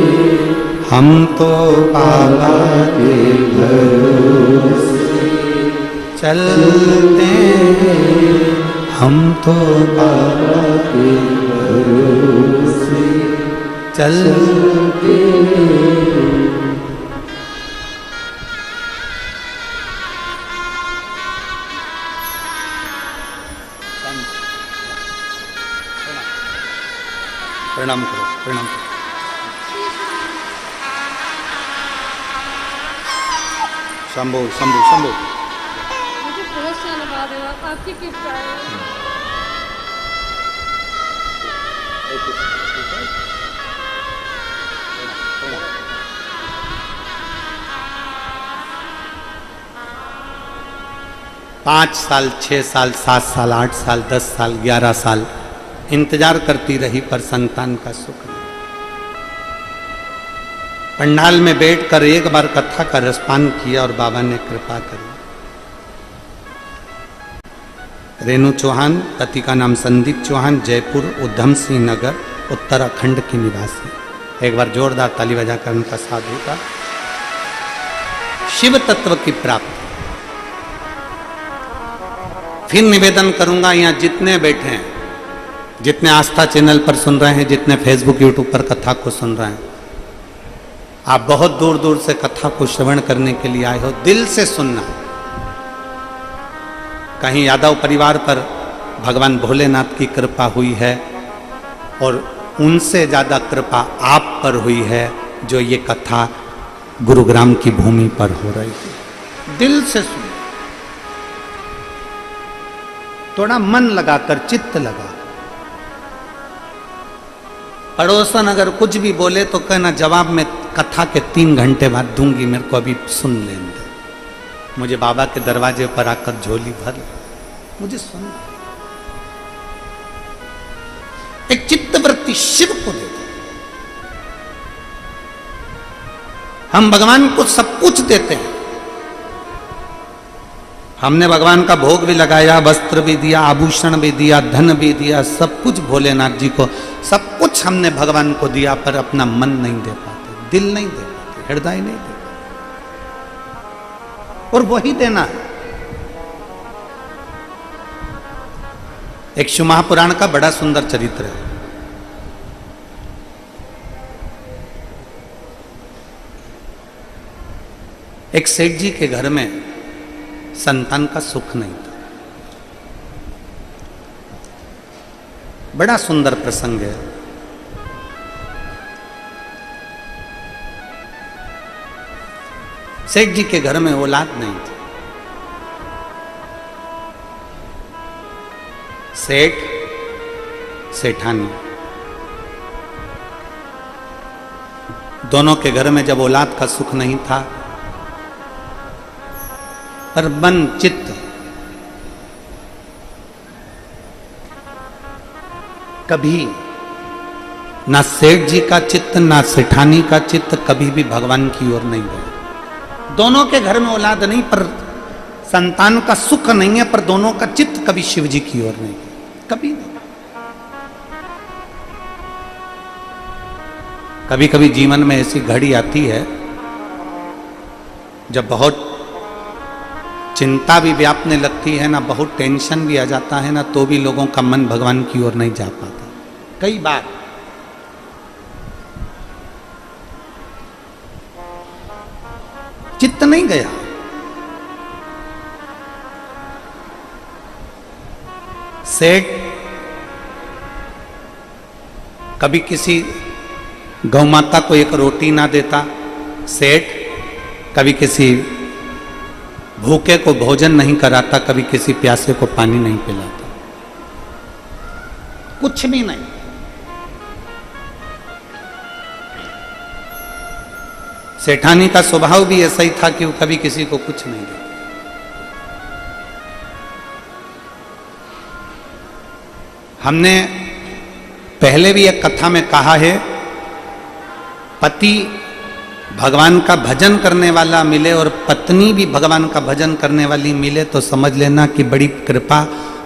हम तो बाबा के भरोसे चलते हैं, हम तो बाबा के भरोसे चलते हैं। प्रणाम करो, प्रणाम करो। शंभो शंभो शंभो। मुझे बहुत साल बाद है, आपकी कृपा है। पाँच साल, 6 साल, 7 साल, 8 साल, 10 साल, 11 साल इंतजार करती रही, पर संतान का सुख नहीं। पंडाल में बैठकर एक बार कथा का रसपान किया और बाबा ने कृपा करी। रेणु चौहान, पति का नाम संदीप चौहान, जयपुर उधम सिंह नगर उत्तराखंड की निवासी। एक बार जोरदार ताली बजाकर उनका साधु का शिव तत्व की प्राप्ति। फिर निवेदन करूंगा, यहाँ जितने बैठे हैं, जितने आस्था चैनल पर सुन रहे हैं, जितने फेसबुक यूट्यूब पर कथा को सुन रहे हैं, आप बहुत दूर दूर से कथा को श्रवण करने के लिए आए हो, दिल से सुनना। कहीं यादव परिवार पर भगवान भोलेनाथ की कृपा हुई है और उनसे ज्यादा कृपा आप पर हुई है, जो ये कथा गुरुग्राम की भूमि पर हो रही थी। दिल से सुन, थोड़ा मन लगाकर, चित्त लगा। पड़ोसन अगर कुछ भी बोले तो कहना जवाब में कथा के 3 घंटे बाद दूंगी, मेरे को अभी सुन लेने दो। मुझे बाबा के दरवाजे पर आकर झोली भर, मुझे सुन। एक चित्तवृत्ति शिव को दे दो। हम भगवान को सब कुछ देते हैं। हमने भगवान का भोग भी लगाया, वस्त्र भी दिया, आभूषण भी दिया, धन भी दिया, सब कुछ भोलेनाथ जी को, सब कुछ हमने भगवान को दिया, पर अपना मन नहीं दे पाते, दिल नहीं दे पाते, हृदय नहीं दे पाते। और वही देना है। एक शिव महापुराण का बड़ा सुंदर चरित्र है। एक सेठ जी के घर में संतान का सुख नहीं था। बड़ा सुंदर प्रसंग है। सेठ जी के घर में औलाद नहीं थी। सेठ, सेठानी, दोनों के घर में जब औलाद का सुख नहीं था, पर मन चित्त कभी ना सेठ जी का चित्त ना सेठानी का चित्त कभी भी भगवान की ओर नहीं गया। दोनों के घर में औलाद नहीं, पर संतान का सुख नहीं है, पर दोनों का चित्त कभी शिव जी की ओर नहीं गया, कभी नहीं। कभी कभी जीवन में ऐसी घड़ी आती है जब बहुत चिंता भी व्यापने लगती है ना, बहुत टेंशन भी आ जाता है ना, तो भी लोगों का मन भगवान की ओर नहीं जा पाता। कई बार चित्त नहीं गया। सेठ कभी किसी गौ माता को एक रोटी ना देता, सेठ कभी किसी भूखे को भोजन नहीं कराता, कभी किसी प्यासे को पानी नहीं पिलाता, कुछ भी नहीं। सेठानी का स्वभाव भी ऐसा ही था कि वो कभी किसी को कुछ नहीं देता। हमने पहले भी एक कथा में कहा है, पति भगवान का भजन करने वाला मिले और पत्नी भी भगवान का भजन करने वाली मिले तो समझ लेना कि बड़ी कृपा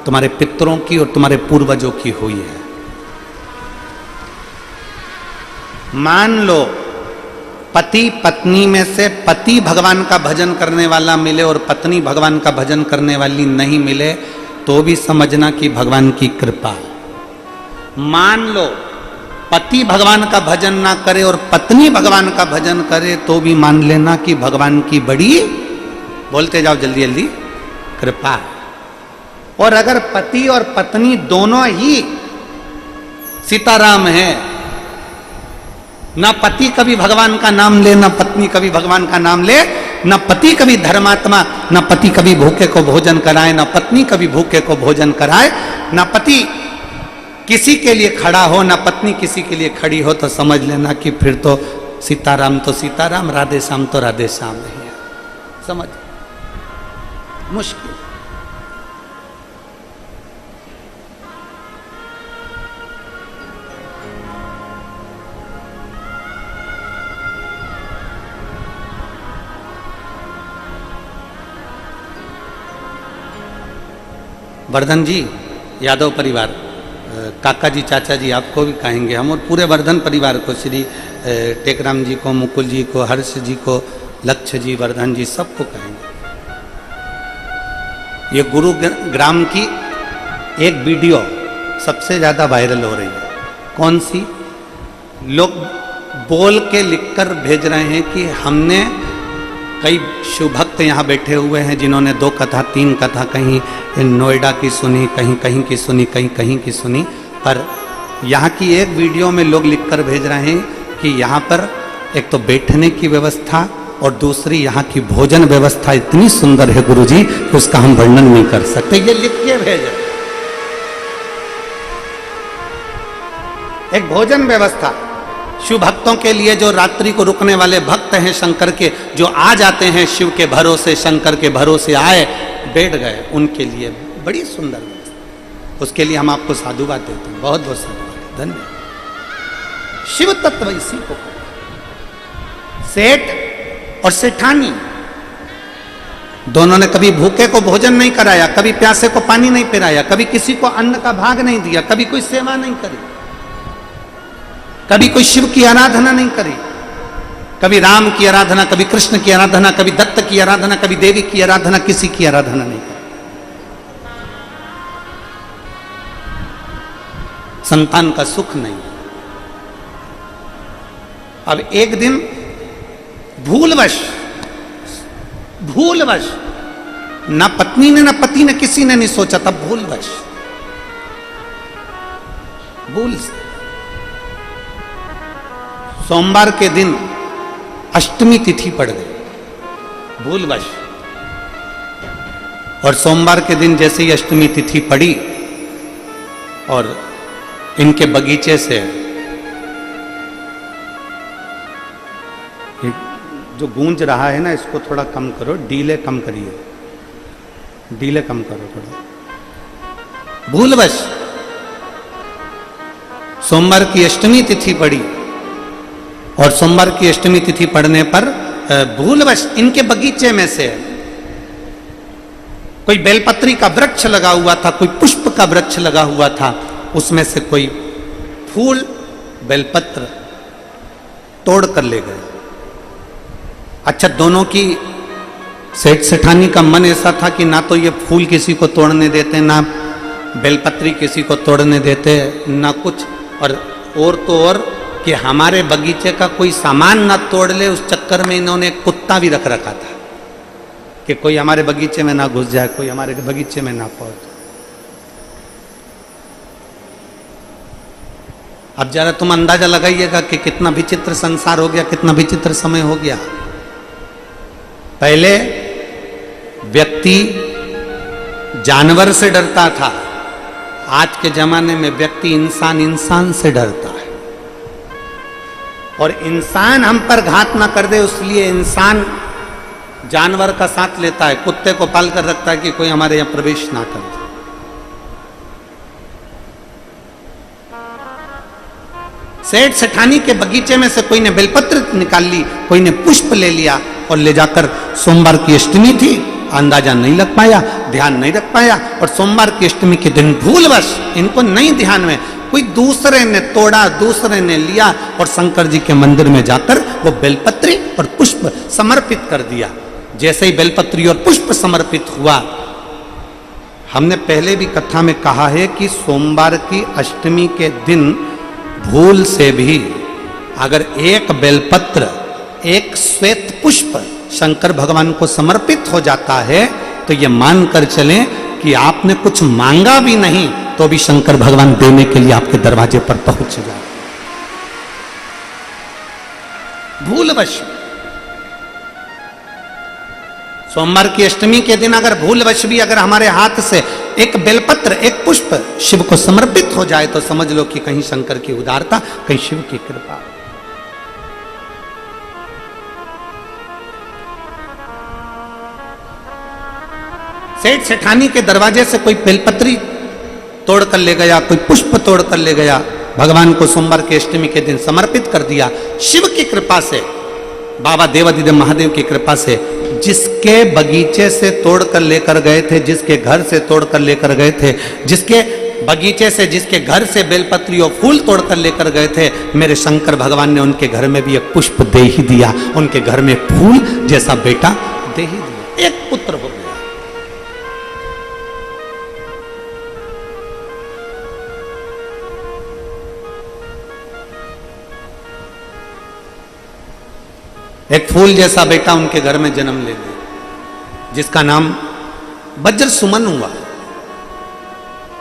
तुम्हारे पितरों की और तुम्हारे पूर्वजों की हुई है। मान लो पति पत्नी में से पति भगवान का भजन करने वाला मिले और पत्नी भगवान का भजन करने वाली नहीं मिले तो भी समझना कि भगवान की कृपा। मान लो पति भगवान का भजन ना करे और पत्नी भगवान का भजन करे तो भी मान लेना कि भगवान की बड़ी, बोलते जाओ जल्दी जल्दी, कृपा। और अगर पति और पत्नी दोनों ही सीताराम है, ना पति कभी भगवान का नाम ले ना पत्नी कभी भगवान का नाम ले, ना पति कभी धर्मात्मा, ना पति कभी भूखे को भोजन कराए, ना पत्नी कभी भूखे को भोजन कराए, ना पति किसी के लिए खड़ा हो ना पत्नी किसी के लिए खड़ी हो, तो समझ लेना कि फिर तो सीताराम तो सीताराम, राधे श्याम तो राधे श्याम नहीं है। समझ मुश्किल। वर्धन जी, यादव परिवार, काका जी, चाचा जी, आपको भी कहेंगे हम, और पूरे वर्धन परिवार को, श्री टेकराम जी को, मुकुल जी को, हर्ष जी को, लक्ष्य जी, वर्धन जी, सबको कहेंगे। ये गुरुग्राम की एक वीडियो सबसे ज्यादा वायरल हो रही है। कौन सी? लोग बोल के लिखकर भेज रहे हैं कि हमने, कई शिव भक्त यहाँ बैठे हुए हैं जिन्होंने 2 कथा 3 कथा, कहीं नोएडा की सुनी, कहीं कहीं की सुनी, कहीं कहीं की सुनी, पर यहाँ की एक वीडियो में लोग लिखकर भेज रहे हैं कि यहाँ पर एक तो बैठने की व्यवस्था और दूसरी यहाँ की भोजन व्यवस्था इतनी सुंदर है गुरुजी कि उसका हम वर्णन नहीं कर सकते। ये लिख के भेज, एक भोजन व्यवस्था शिव भक्तों के लिए, जो रात्रि को रुकने वाले भक्त हैं शंकर के, जो आ जाते हैं शिव के भरोसे, शंकर के भरोसे आए, बैठ गए, उनके लिए बड़ी सुंदर व्यवस्था। उसके लिए हम आपको साधुवाद देते हैं, बहुत बहुत साधुवाद, धन्यवाद। शिव तत्व इसी को, सेठ और सेठानी दोनों ने कभी भूखे को भोजन नहीं कराया, कभी प्यासे को पानी नहीं पिलाया, कभी किसी को अन्न का भाग नहीं दिया, कभी कोई सेवा नहीं करी, कभी कोई शिव की आराधना नहीं करी, कभी राम की आराधना, कभी कृष्ण की आराधना, कभी दत्त की आराधना, कभी देवी की आराधना, किसी की आराधना नहीं करी। संतान का सुख नहीं। अब एक दिन भूलवश ना पत्नी ने ना पति ने, किसी ने नहीं सोचा था, भूल से सोमवार के दिन अष्टमी तिथि पड़ गई, भूलवश। और सोमवार के दिन जैसे ही अष्टमी तिथि पड़ी और इनके बगीचे से जो गूंज रहा है ना, इसको थोड़ा कम करो, डीले कम करिए, डीले कम करो थोड़ा। भूलवश सोमवार की अष्टमी तिथि पड़ी और सोमवार की अष्टमी तिथि पड़ने पर भूलवश इनके बगीचे में से कोई बेलपत्री का वृक्ष लगा हुआ था, कोई पुष्प का वृक्ष लगा हुआ था, उसमें से कोई फूल बेलपत्र तोड़ कर ले गए। अच्छा, दोनों की सेठ सेठानी का मन ऐसा था कि ना तो ये फूल किसी को तोड़ने देते, ना बेलपत्री किसी को तोड़ने देते, ना कुछ, और तो और कि हमारे बगीचे का कोई सामान ना तोड़ ले, उस चक्कर में इन्होंने एक कुत्ता भी रख रखा था कि कोई हमारे बगीचे में ना घुस जाए, कोई हमारे बगीचे में ना पहुंच जाए। अब जरा तुम अंदाजा लगाइएगा कि कितना विचित्र संसार हो गया, कितना विचित्र समय हो गया। पहले व्यक्ति जानवर से डरता था, आज के जमाने में व्यक्ति इंसान से डरता है। और इंसान हम पर घात ना कर दे, इसलिए इंसान जानवर का साथ लेता है, कुत्ते को पाल कर रखता है कि कोई हमारे यहां प्रवेश ना कर दे। सेठ सेठानी के बगीचे में से कोई ने बेलपत्र निकाल ली, कोई ने पुष्प ले लिया और ले जाकर, सोमवार की अष्टमी थी, अंदाजा नहीं लग पाया, ध्यान नहीं रख पाया, और सोमवार की अष्टमी के दिन भूलवश, इनको नहीं ध्यान में, कोई दूसरे ने तोड़ा, दूसरे ने लिया और शंकर जी के मंदिर में जाकर वो बेलपत्री और पुष्प समर्पित कर दिया। जैसे ही बेलपत्री और पुष्प समर्पित हुआ, हमने पहले भी कथा में कहा है कि सोमवार की अष्टमी के दिन भूल से भी अगर एक बेलपत्र, एक श्वेत पुष्प शंकर भगवान को समर्पित हो जाता है, तो ये मानकर चलें कि आपने कुछ मांगा भी नहीं तो भी शंकर भगवान देने के लिए आपके दरवाजे पर पहुंच जाए। भूलवश सोमवार की अष्टमी के दिन अगर भूलवश भी अगर हमारे हाथ से एक बेलपत्र, एक पुष्प शिव को समर्पित हो जाए, तो समझ लो कि कहीं शंकर की उदारता, कहीं शिव की कृपा। सेठ सेठानी के दरवाजे से कोई बेलपत्री तोड़ कर ले गया, कोई पुष्प तोड़ कर ले गया, भगवान को सोमवार की अष्टमी के दिन समर्पित कर दिया। शिव की कृपा से, बाबा देवादिदेव महादेव की कृपा से, जिसके बगीचे से तोड़ कर लेकर गए थे, जिसके घर से तोड़ कर लेकर गए थे, जिसके बगीचे से, जिसके घर से बेलपत्री और फूल तोड़ कर लेकर गए थे, मेरे शंकर भगवान ने उनके घर में भी एक पुष्प दे ही दिया, उनके घर में फूल जैसा बेटा दे ही दिया, एक पुत्र हो गया। एक फूल जैसा बेटा उनके घर में जन्म ले लिया, जिसका नाम वज्र सुमन हुआ।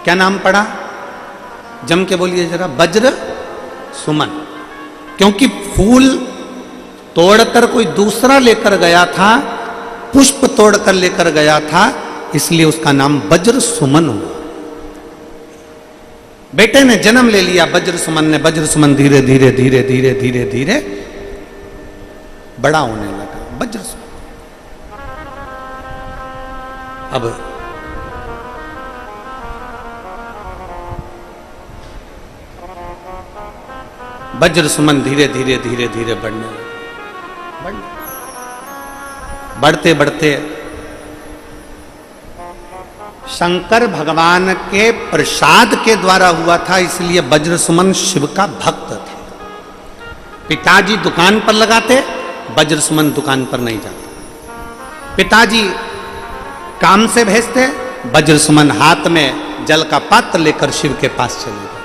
क्या नाम पड़ा? जम के बोलिए जरा, वज्र सुमन। क्योंकि फूल तोड़कर कोई दूसरा लेकर गया था, पुष्प तोड़कर लेकर गया था, इसलिए उसका नाम वज्र सुमन हुआ। बेटे ने जन्म ले लिया वज्र सुमन ने। वज्र सुमन धीरे धीरे धीरे धीरे धीरे धीरे बड़ा होने लगा। वज्र सुमन अब वज्र सुमन धीरे धीरे धीरे धीरे बढ़ने लगा। बढ़ते बढ़ते शंकर भगवान के प्रसाद के द्वारा हुआ था, इसलिए वज्र सुमन शिव का भक्त थे। पिताजी दुकान पर लगाते, वज्र सुमन दुकान पर नहीं जाता। पिताजी काम से भेजते, वज्र सुमन हाथ में जल का पात्र लेकर शिव के पास चले गए।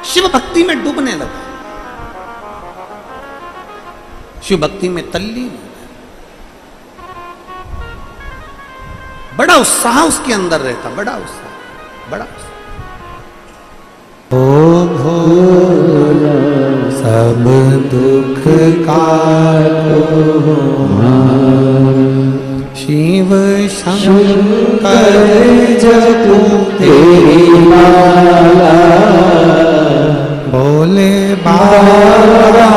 शिव भक्ति में डूबने लगा, शिव भक्ति में तल्लीन हो गया। बड़ा उत्साह उसके अंदर रहता, बड़ा उत्साह, बड़ा उत्साह। ओ भोला सब दुख काटो शिव शंकर जपो तेरी माला, भोले बाबा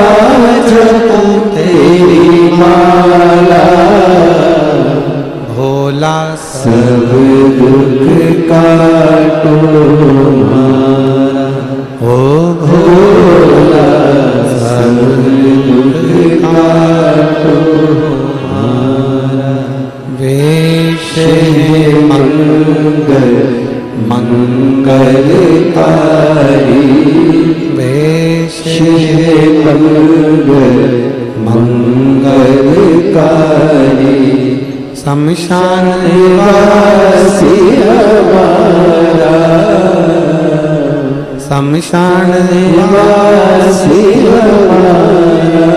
जपो तेरी माला, भोला सब दुख काटो हमारा। ओ भोला सब दुख काटो हमारा। वेश मंगल मंगलकारी, वेश मंगल शमशान निवासी हमारा, शमशान निवासी हमारा,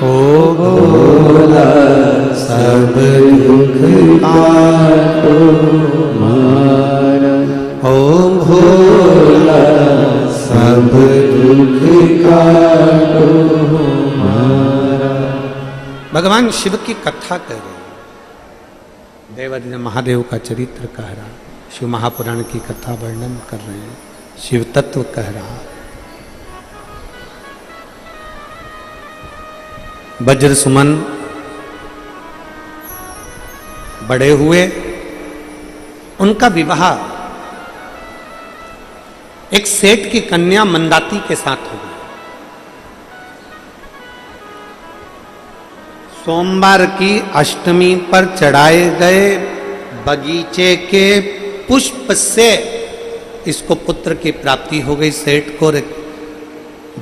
ओ भोला सब दुख काटो हमारा, ओ भोला सब दुख काटो हमारा। भगवान शिव की कथा कर रहे हैं, देवादिदेव महादेव का चरित्र कह रहा, शिव महापुराण की कथा वर्णन कर रहे हैं, शिव तत्व कह रहा। वज्र सुमन बड़े हुए, उनका विवाह एक सेठ की कन्या मंदाती के साथ हो गया। सोमवार की अष्टमी पर चढ़ाए गए बगीचे के पुष्प से इसको पुत्र की प्राप्ति हो गई। सेठ को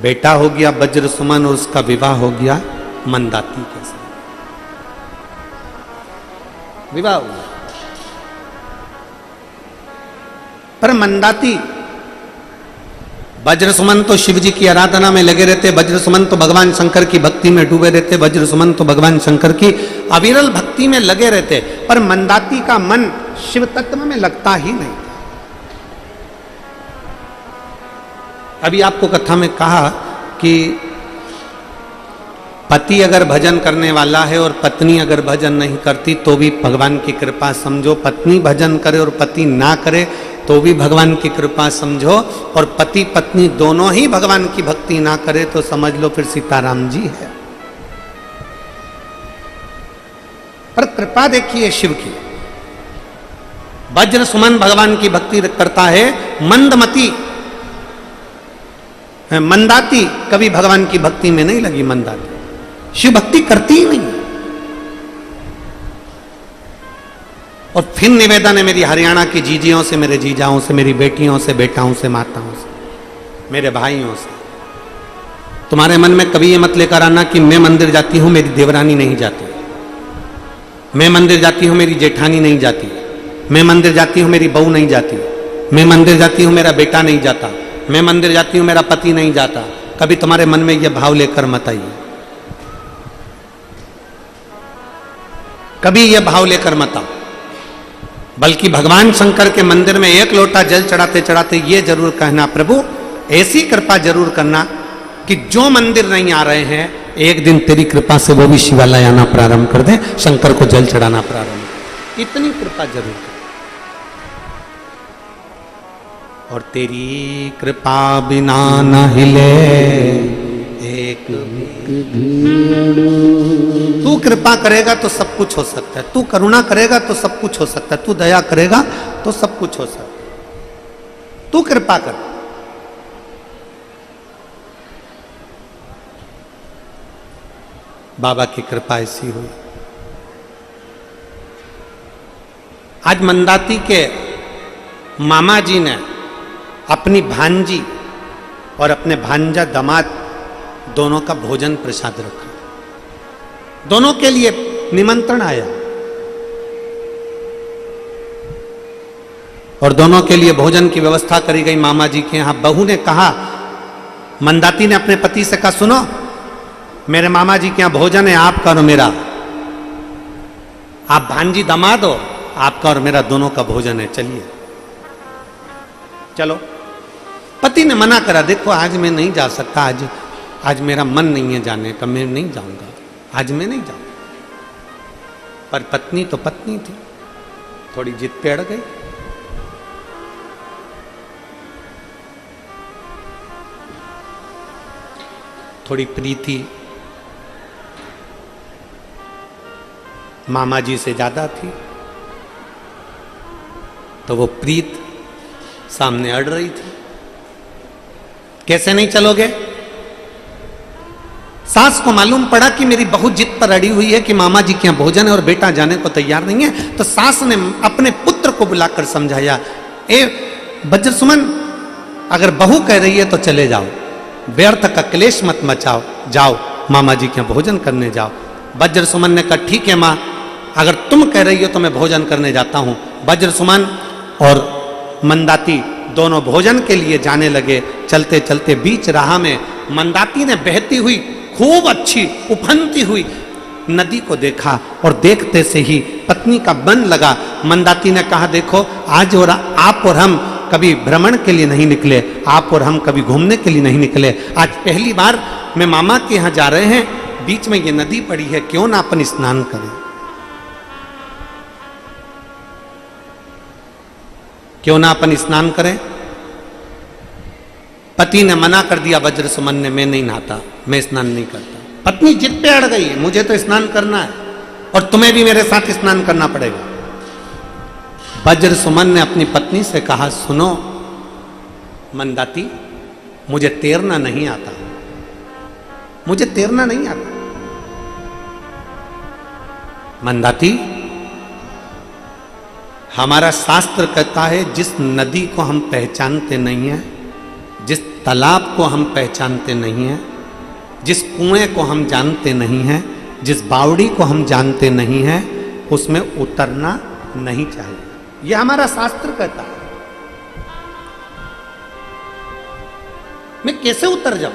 बेटा हो गया वज्र सुमन और उसका विवाह हो गया मंदाती के साथ, विवाह हो गया। पर मंदाती, वज्र सुमन तो शिव जी की आराधना में लगे रहते, वज्र सुमन तो भगवान शंकर की भक्ति में डूबे रहते, वज्र सुमन तो भगवान शंकर की अविरल भक्ति में लगे रहते, पर मंदाती का मन शिव तत्व में लगता ही नहीं। अभी आपको कथा में कहा कि पति अगर भजन करने वाला है और पत्नी अगर भजन नहीं करती तो भी भगवान की कृपा समझो, पत्नी भजन करे और पति ना करे तो भी भगवान की कृपा समझो, और पति पत्नी दोनों ही भगवान की भक्ति ना करे तो समझ लो फिर सीताराम जी है। पर कृपा देखिए शिव की, वज्र सुमन भगवान की भक्ति करता है, मंदमती मंदाती कभी भगवान की भक्ति में नहीं लगी। मंदाती शिव भक्ति करती ही नहीं। और फिर निवेदन है मेरी हरियाणा की जीजियों से, मेरे जीजाओं से, मेरी बेटियों से, बेटाओं से, माताओं से, मेरे भाइयों से, तुम्हारे मन में कभी ये मत लेकर आना कि मैं मंदिर जाती हूं मेरी देवरानी नहीं जाती, मैं मंदिर जाती हूं मेरी जेठानी नहीं जाती, मैं मंदिर जाती हूं मेरी बहू नहीं जाती, मैं मंदिर जाती हूं मेरा बेटा नहीं जाता, मैं मंदिर जाती हूं मेरा पति नहीं जाता। कभी तुम्हारे मन में यह भाव लेकर मत आइए, कभी यह भाव लेकर मत आओ, बल्कि भगवान शंकर के मंदिर में एक लोटा जल चढ़ाते चढ़ाते ये जरूर कहना, प्रभु ऐसी कृपा जरूर करना कि जो मंदिर नहीं आ रहे हैं एक दिन तेरी कृपा से वो भी शिवालय आना प्रारंभ कर दे, शंकर को जल चढ़ाना प्रारंभ, इतनी कृपा जरूर कर। और तेरी कृपा बिना न हिले एक तू कृपा करेगा तो सब कुछ हो सकता है, तू करुणा करेगा तो सब कुछ हो सकता है, तू दया करेगा तो सब कुछ हो सकता है, तू कृपा कर। बाबा की कृपा ऐसी हुई। आज मंदाती के मामा जी ने अपनी भांजी और अपने भांजा दामाद दोनों का भोजन प्रसाद रखा, दोनों के लिए निमंत्रण आया और दोनों के लिए भोजन की व्यवस्था करी गई मामा जी के यहां। बहू ने कहा, मंदाती ने अपने पति से कहा, सुनो मेरे मामा जी के यहां भोजन है, आपका और मेरा, आप भांजी दामाद हो, आपका और मेरा दोनों का भोजन है, चलिए चलो। पति ने मना करा, देखो आज मैं नहीं जा सकता, आज मेरा मन नहीं है जाने का, मैं नहीं जाऊंगा, आज मैं नहीं जाऊंगा। पर पत्नी तो पत्नी थी, थोड़ी जिद पे अड़ गई। थोड़ी प्रीति मामा जी से ज्यादा थी, तो वो प्रीत सामने अड़ रही थी। कैसे नहीं चलोगे? सास को मालूम पड़ा कि मेरी बहू जिद पर अड़ी हुई है कि मामा जी के यहाँ भोजन है और बेटा जाने को तैयार नहीं है, तो सास ने अपने पुत्र को बुलाकर समझाया, ए वज्र सुमन, अगर बहू कह रही है तो चले जाओ, व्यर्थ का क्लेश मत मचाओ, जाओ मामा जी के यहाँ भोजन करने जाओ। वज्र सुमन ने कहा, ठीक है माँ, अगर तुम कह रही हो तो मैं भोजन करने जाता हूं। वज्रसुमन और मंदाती दोनों भोजन के लिए जाने लगे। चलते चलते बीच राह में मंदाती ने बहती हुई खूब अच्छी उफनती हुई नदी को देखा और देखते से ही पत्नी का मन लगा। मंदाती ने कहा, देखो आज और आप और हम कभी भ्रमण के लिए नहीं निकले, आप और हम कभी घूमने के लिए नहीं निकले। आज पहली बार मैं मामा के यहाँ जा रहे हैं, बीच में ये नदी पड़ी है, क्यों ना अपन स्नान करें, क्यों ना अपन स्नान करें। पति ने मना कर दिया, वज्रसुमन ने, मैं नहीं नहाता, मैं स्नान नहीं करता। पत्नी जिद पे अड़ गई, मुझे तो स्नान करना है और तुम्हें भी मेरे साथ स्नान करना पड़ेगा। वज्रसुमन ने अपनी पत्नी से कहा, सुनो मंदाती, मुझे तैरना नहीं आता, मुझे तैरना नहीं आता। मंदाती, हमारा शास्त्र कहता है जिस नदी को हम पहचानते नहीं हैं, जिस तालाब को हम पहचानते नहीं हैं, जिस कुएं को हम जानते नहीं हैं, जिस बावड़ी को हम जानते नहीं हैं, उसमें उतरना नहीं चाहिए। यह हमारा शास्त्र कहता है। मैं कैसे उतर जाऊं?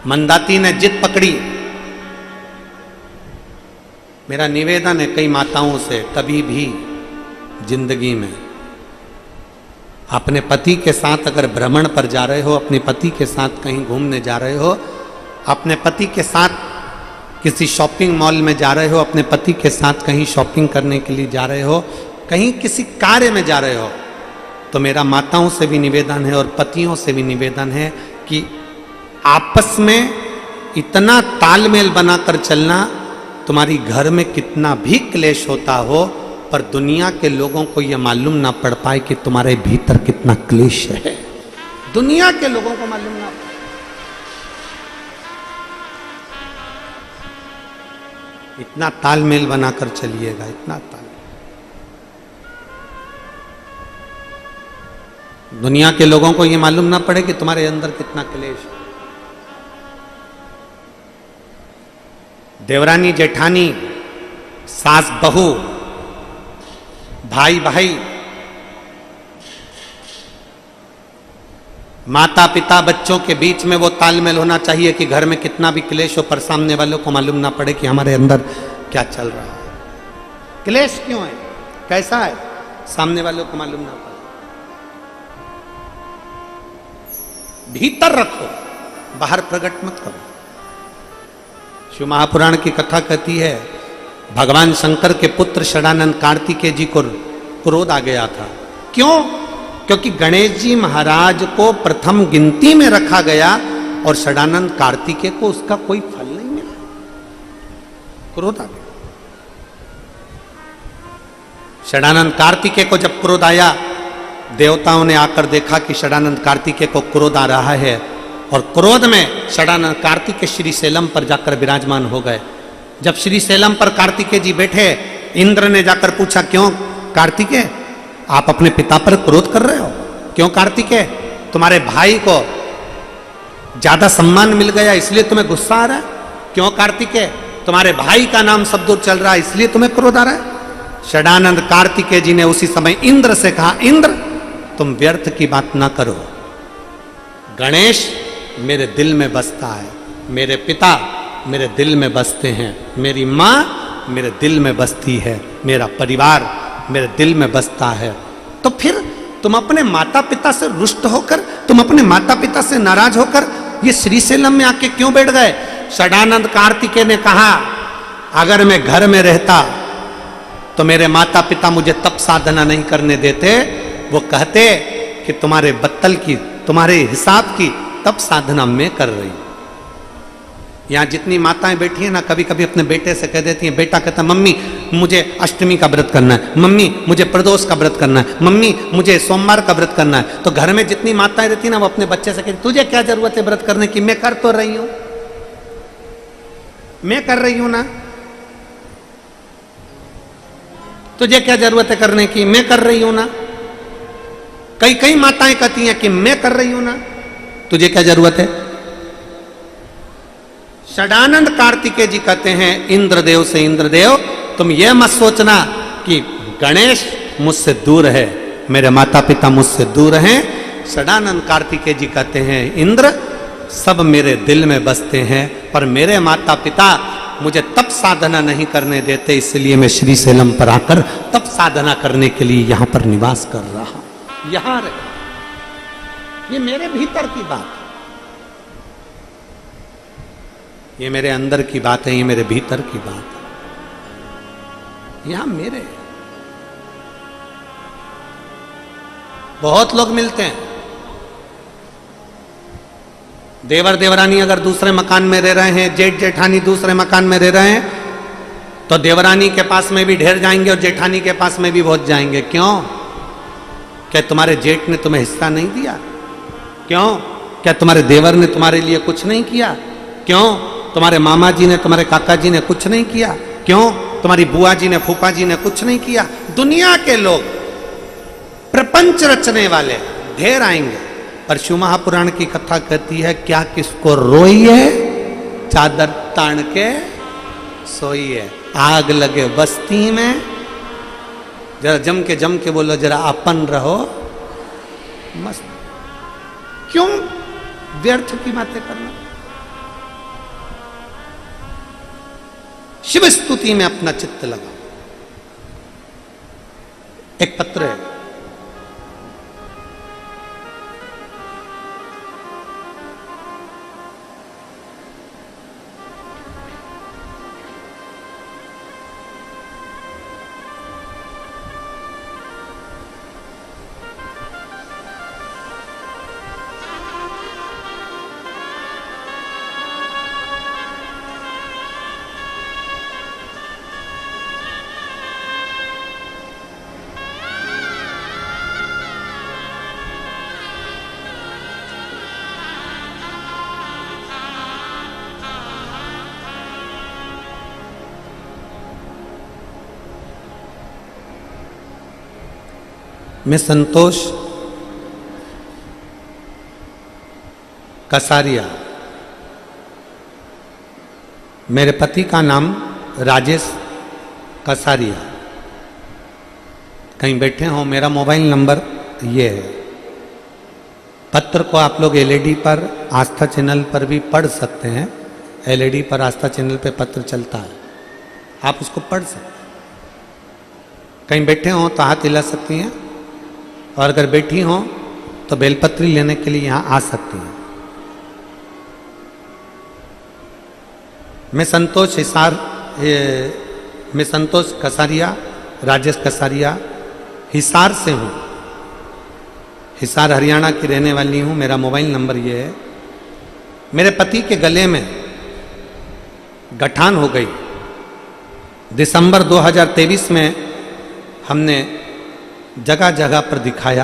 मंदाती ने जिद पकड़ी। मेरा निवेदन है कई माताओं से, कभी भी जिंदगी में अपने पति के साथ अगर भ्रमण पर जा रहे हो, अपने पति के साथ कहीं घूमने जा रहे हो, अपने पति के साथ किसी शॉपिंग मॉल में जा रहे हो, अपने पति के साथ कहीं शॉपिंग करने के लिए जा रहे हो, कहीं किसी कार्य में जा रहे हो, तो मेरा माताओं से भी निवेदन है और पतियों से भी निवेदन है कि आपस में इतना तालमेल बनाकर चलना। तुम्हारी घर में कितना भी क्लेश होता हो, पर दुनिया के लोगों को यह मालूम ना पड़ पाए कि तुम्हारे भीतर कितना क्लेश है। दुनिया के लोगों को मालूम ना पड़े। इतना तालमेल बनाकर चलिएगा, इतना तालमेल। दुनिया के लोगों को यह मालूम ना पड़े कि तुम्हारे अंदर कितना क्लेश है। देवरानी जेठानी, सास बहू, भाई भाई, माता पिता बच्चों के बीच में वो तालमेल होना चाहिए कि घर में कितना भी क्लेश हो पर सामने वालों को मालूम ना पड़े कि हमारे अंदर क्या चल रहा है, क्लेश क्यों है, कैसा है, सामने वालों को मालूम ना पड़े। भीतर रखो, बाहर प्रकट मत करो। शिव महापुराण की कथा कहती है, भगवान शंकर के पुत्र षडानंद कार्तिकेय जी को क्रोध आ गया था। क्यों? क्योंकि गणेश जी महाराज को प्रथम गिनती में रखा गया और षडानंद कार्तिकेय को उसका कोई फल नहीं मिला। क्रोध आ गया। षडानंद कार्तिकेय को जब क्रोध आया, देवताओं ने आकर देखा कि षडानंद कार्तिकेय को क्रोध आ रहा है और क्रोध में षडानंद कार्तिकेय श्री शैलम पर जाकर विराजमान हो गए। जब श्री शैलम पर कार्तिकेय जी बैठे, इंद्र ने जाकर पूछा, क्यों कार्तिकेय, आप अपने पिता पर क्रोध कर रहे हो? क्यों कार्तिकेय, तुम्हारे भाई को ज्यादा सम्मान मिल गया इसलिए तुम्हें गुस्सा आ रहा है? क्यों कार्तिकेय, तुम्हारे भाई का नाम सब दूर चल रहा है इसलिए तुम्हें क्रोध आ रहा है? षडानंद कार्तिकेय जी ने उसी समय इंद्र से कहा, इंद्र तुम व्यर्थ की बात ना करो, गणेश मेरे दिल में बसता है, मेरे पिता मेरे दिल में बसते हैं, मेरी माँ मेरे दिल में बसती है, मेरा परिवार मेरे दिल में बसता है। तो फिर तुम अपने माता पिता से रुष्ट होकर, तुम अपने माता पिता से नाराज होकर ये श्रीशैलम में आके क्यों बैठ गए? षडानंद कार्तिकेय ने कहा, अगर मैं घर में रहता तो मेरे माता पिता मुझे तप साधना नहीं करने देते, वो कहते कि तुम्हारे बत्तल की, तुम्हारे हिसाब की तप साधना मैं कर रही हूं। यहां जितनी माताएं बैठी हैं ना, कभी कभी अपने बेटे से कह देती हैं, बेटा कहता मम्मी मुझे अष्टमी का व्रत करना है, मम्मी मुझे प्रदोष का व्रत करना है, मम्मी मुझे सोमवार का व्रत करना है। तो घर में जितनी माताएं रहती ना, वो अपने बच्चे से कहती, तुझे क्या जरूरत है व्रत करने की, मैं कर तो रही हूं, मैं कर रही हूं ना, तुझे क्या जरूरत है करने की, मैं कर रही हूं ना। कई कई माताएं कहती हैं कि मैं कर रही हूं ना, तुझे क्या जरूरत है। षडानंद कार्तिकेय जी कहते हैं इंद्रदेव से, इंद्रदेव तुम ये मत सोचना कि गणेश मुझसे दूर है, मेरे माता पिता मुझसे दूर हैं। षडानंद कार्तिकेय जी कहते हैं इंद्र सब मेरे दिल में बसते हैं, पर मेरे माता पिता मुझे तप साधना नहीं करने देते, इसलिए मैं श्री सेलम पर आकर तप साधना करने के लिए यहां पर निवास कर रहा हूं। यहां रहे, ये मेरे भीतर की बात है, ये मेरे अंदर की बात है, ये मेरे भीतर की बात है। यहां मेरे बहुत लोग मिलते हैं, देवर देवरानी अगर दूसरे मकान में रह रहे हैं, जेठ जेठानी दूसरे मकान में रह रहे हैं, तो देवरानी के पास में भी ढेर जाएंगे और जेठानी के पास में भी बहुत जाएंगे। क्यों? क्या तुम्हारे जेठ ने तुम्हें हिस्सा नहीं दिया? क्यों? क्या तुम्हारे देवर ने तुम्हारे लिए कुछ नहीं किया? क्यों? तुम्हारे मामा जी ने, तुम्हारे काका जी ने कुछ नहीं किया? क्यों? तुम्हारी बुआ जी ने, फूफा जी ने कुछ नहीं किया? दुनिया के लोग, प्रपंच रचने वाले ढेर आएंगे, पर शिव महापुराण की कथा कहती है क्या किसको रोइए, चादर तान के सोइए। आग लगे बस्ती में, जरा जम के बोलो, जरा अपन रहो मस्त। क्यों व्यर्थ की बातें करना? शिव स्तुति में अपना चित्त लगाओ। एक पत्र है, मैं संतोष कसारिया, मेरे पति का नाम राजेश कसारिया। कहीं बैठे हो, मेरा मोबाइल नंबर ये है। पत्र को आप लोग एलईडी पर आस्था चैनल पर भी पढ़ सकते हैं। एलईडी पर आस्था चैनल पे पत्र चलता है, आप उसको पढ़ सकते हैं। कहीं बैठे हो तो हाथ हिला सकती हैं, और अगर बैठी हो तो बेलपत्री लेने के लिए यहां आ सकती हैं। मैं संतोष कसारिया, राजेश कसारिया, हिसार से हूं। हिसार हरियाणा की रहने वाली हूं। मेरा मोबाइल नंबर ये है। मेरे पति के गले में गठान हो गई। दिसंबर 2023 में हमने जगह जगह पर दिखाया,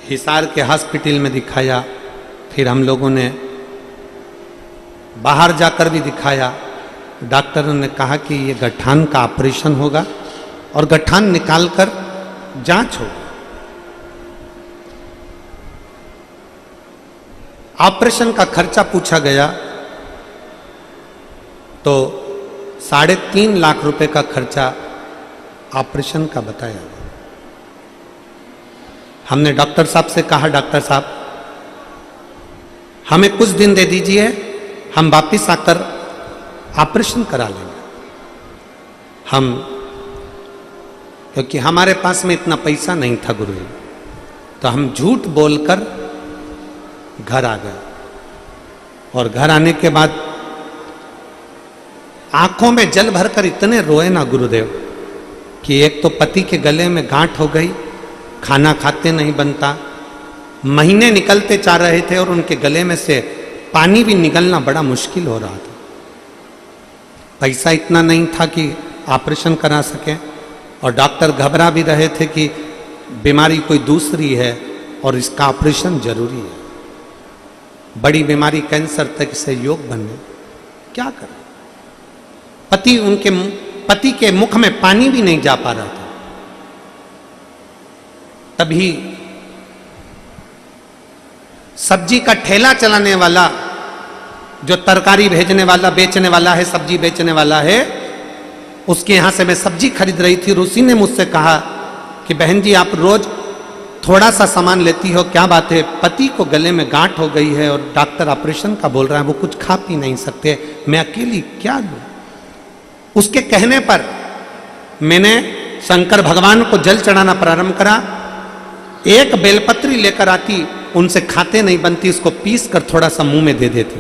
हिसार के हॉस्पिटल में दिखाया, फिर हम लोगों ने बाहर जाकर भी दिखाया। डॉक्टरों ने कहा कि ये गठान का ऑपरेशन होगा और गठान निकालकर जांच होगी। ऑपरेशन का खर्चा पूछा गया तो 3.5 लाख रुपए का खर्चा ऑपरेशन का बताया। हमने डॉक्टर साहब से कहा, डॉक्टर साहब हमें कुछ दिन दे दीजिए, हम वापिस आकर ऑपरेशन करा लेंगे। क्योंकि हमारे पास में इतना पैसा नहीं था गुरुजी, तो हम झूठ बोलकर घर आ गए। और घर आने के बाद आंखों में जल भरकर इतने रोए ना गुरुदेव कि एक तो पति के गले में गांठ हो गई, खाना खाते नहीं बनता, महीने निकलते जा रहे थे और उनके गले में से पानी भी निकलना बड़ा मुश्किल हो रहा था। पैसा इतना नहीं था कि ऑपरेशन करा सकें, और डॉक्टर घबरा भी रहे थे कि बीमारी कोई दूसरी है और इसका ऑपरेशन जरूरी है। बड़ी बीमारी कैंसर तक से योग बने, क्या करें? पति के मुख में पानी भी नहीं जा पा रहा था। तभी सब्जी का ठेला चलाने वाला जो तरकारी भेजने वाला, बेचने वाला है, सब्जी बेचने वाला है, उसके यहां से मैं सब्जी खरीद रही थी। उसी ने मुझसे कहा कि बहन जी आप रोज थोड़ा सा सामान लेती हो, क्या बात है? पति को गले में गांठ हो गई है और डॉक्टर ऑपरेशन का बोल रहा है, वो कुछ खा पी नहीं सकते, मैं अकेली क्या लूं? उसके कहने पर मैंने शंकर भगवान को जल चढ़ाना प्रारंभ करा। एक बेलपत्री लेकर आती, उनसे खाते नहीं बनती, उसको पीस कर थोड़ा सा मुंह में दे देती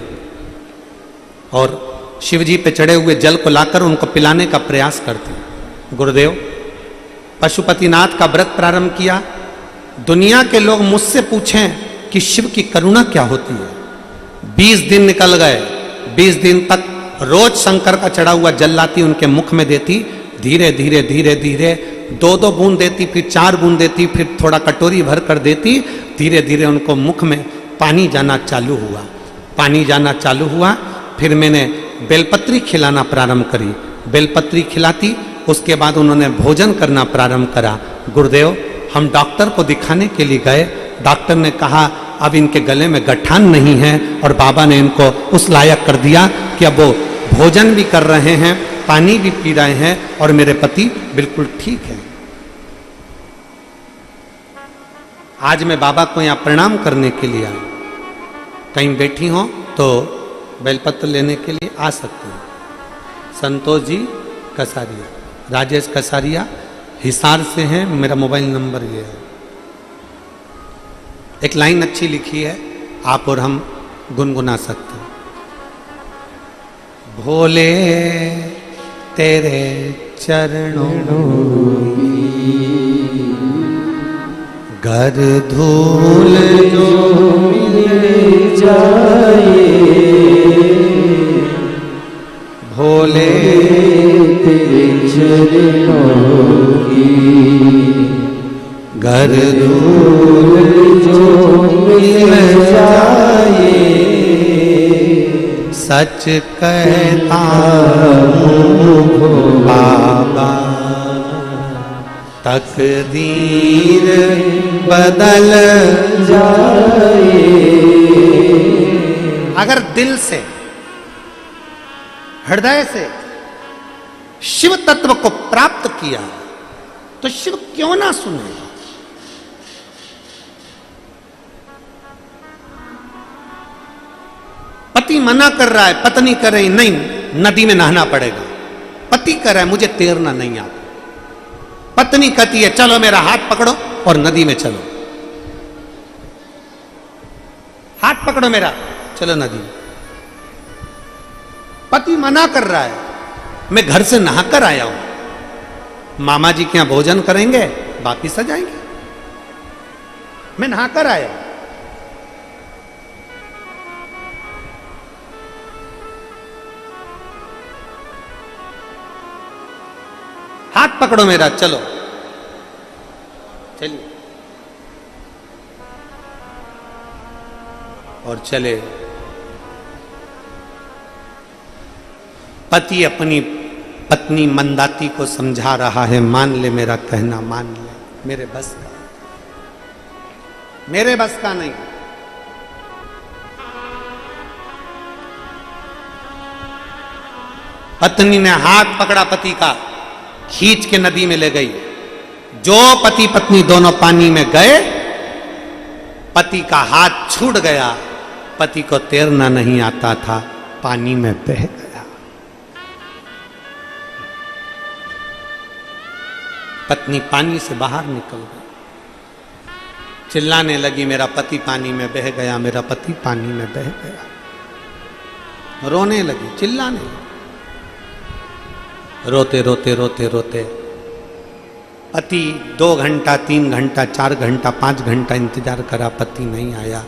और शिव जी पे चढ़े हुए जल को लाकर उनको पिलाने का प्रयास करती। गुरुदेव, पशुपतिनाथ का व्रत प्रारंभ किया। दुनिया के लोग मुझसे पूछें कि शिव की करुणा क्या होती है। 20 दिन निकल गए। 20 दिन तक रोज शंकर का चढ़ा हुआ जल लाती, उनके मुख में देती, धीरे धीरे धीरे धीरे 2-2 बूंद देती, फिर 4 बूंद देती, फिर थोड़ा कटोरी भर कर देती। धीरे धीरे उनको मुख में पानी जाना चालू हुआ, पानी जाना चालू हुआ। फिर मैंने बेलपत्री खिलाना प्रारंभ करी, बेलपत्री खिलाती। उसके बाद उन्होंने भोजन करना प्रारंभ करा। गुरुदेव, हम डॉक्टर को दिखाने के लिए गए। डॉक्टर ने कहा अब इनके गले में गठान नहीं है, और बाबा ने इनको उस लायक कर दिया कि अब वो भोजन भी कर रहे हैं, पानी भी पी रहे हैं, और मेरे पति बिल्कुल ठीक है। आज मैं बाबा को यहाँ प्रणाम करने के लिए आई। कहीं बैठी हो तो बेलपत्र लेने के लिए आ सकते हैं। संतोष जी कसारिया, राजेश कसारिया हिसार से हैं, मेरा मोबाइल नंबर ये है। एक लाइन अच्छी लिखी है, आप और हम गुनगुना सकते हैं। भोले तेरे चरणों घर धूल जो मिल जाए, भोले तेरे चरणों घर धूल जो मिल जाए, सच कहता हूँ बाबा तकदीर बदल जाए। अगर दिल से, हृदय से शिव तत्व को प्राप्त किया तो शिव क्यों ना सुने। पति मना कर रहा है, पत्नी कर रही नहीं, नदी में नहाना पड़ेगा। पति कर रहा है मुझे तैरना नहीं आता, पत्नी कहती है चलो मेरा हाथ पकड़ो और नदी में चलो। हाथ पकड़ो मेरा, चलो नदी में। पति मना कर रहा है, मैं घर से नहाकर आया हूं, मामा जी के यहां भोजन करेंगे, वापिस आ जाएंगे, मैं नहाकर आया हूं। हाथ पकड़ो मेरा, चलो चलिए, और चले। पति अपनी पत्नी मंदाती को समझा रहा है, मान ले मेरा कहना, मान ले, मेरे बस का, मेरे बस का नहीं। पत्नी ने हाथ पकड़ा पति का, खींच के नदी में ले गई। जो पति पत्नी दोनों पानी में गए, पति का हाथ छूट गया, पति को तैरना नहीं आता था, पानी में बह गया। पत्नी पानी से बाहर निकल गई, चिल्लाने लगी मेरा पति पानी में बह गया, मेरा पति पानी में बह गया। रोने लगी, चिल्लाने लगी। रोते रोते रोते रोते पति 2 घंटा 3 घंटा 4 घंटा 5 घंटा इंतजार करा, पति नहीं आया।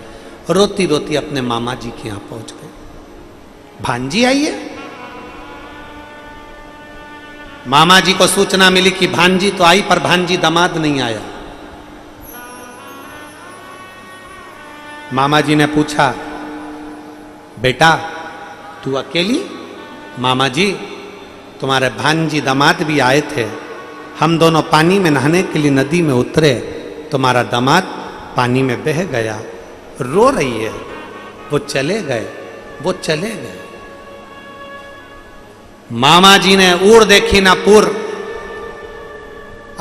रोती रोती अपने मामा जी के यहां पहुंच गए। भांजी आई है। मामा जी को सूचना मिली कि भांजी तो आई पर भांजी दामाद नहीं आया। मामा जी ने पूछा बेटा तू अकेली? मामा जी तुम्हारे भांजी दामाद भी आए थे, हम दोनों पानी में नहाने के लिए नदी में उतरे, तुम्हारा दामाद पानी में बह गया। रो रही है। वो चले गए, वो चले गए। मामा जी ने ऊड़ देखी ना पुर,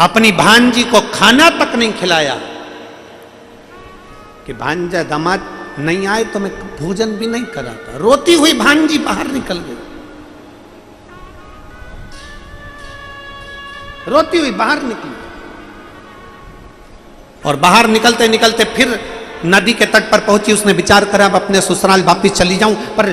अपनी भांजी को खाना तक नहीं खिलाया कि भांजा दामाद नहीं आए तो मैं भोजन भी नहीं कराता। रोती हुई भांजी बाहर निकल गई, रोती हुई बाहर निकली, और बाहर निकलते निकलते फिर नदी के तट पर पहुंची। उसने विचार करा अब अपने ससुराल वापिस चली जाऊं, पर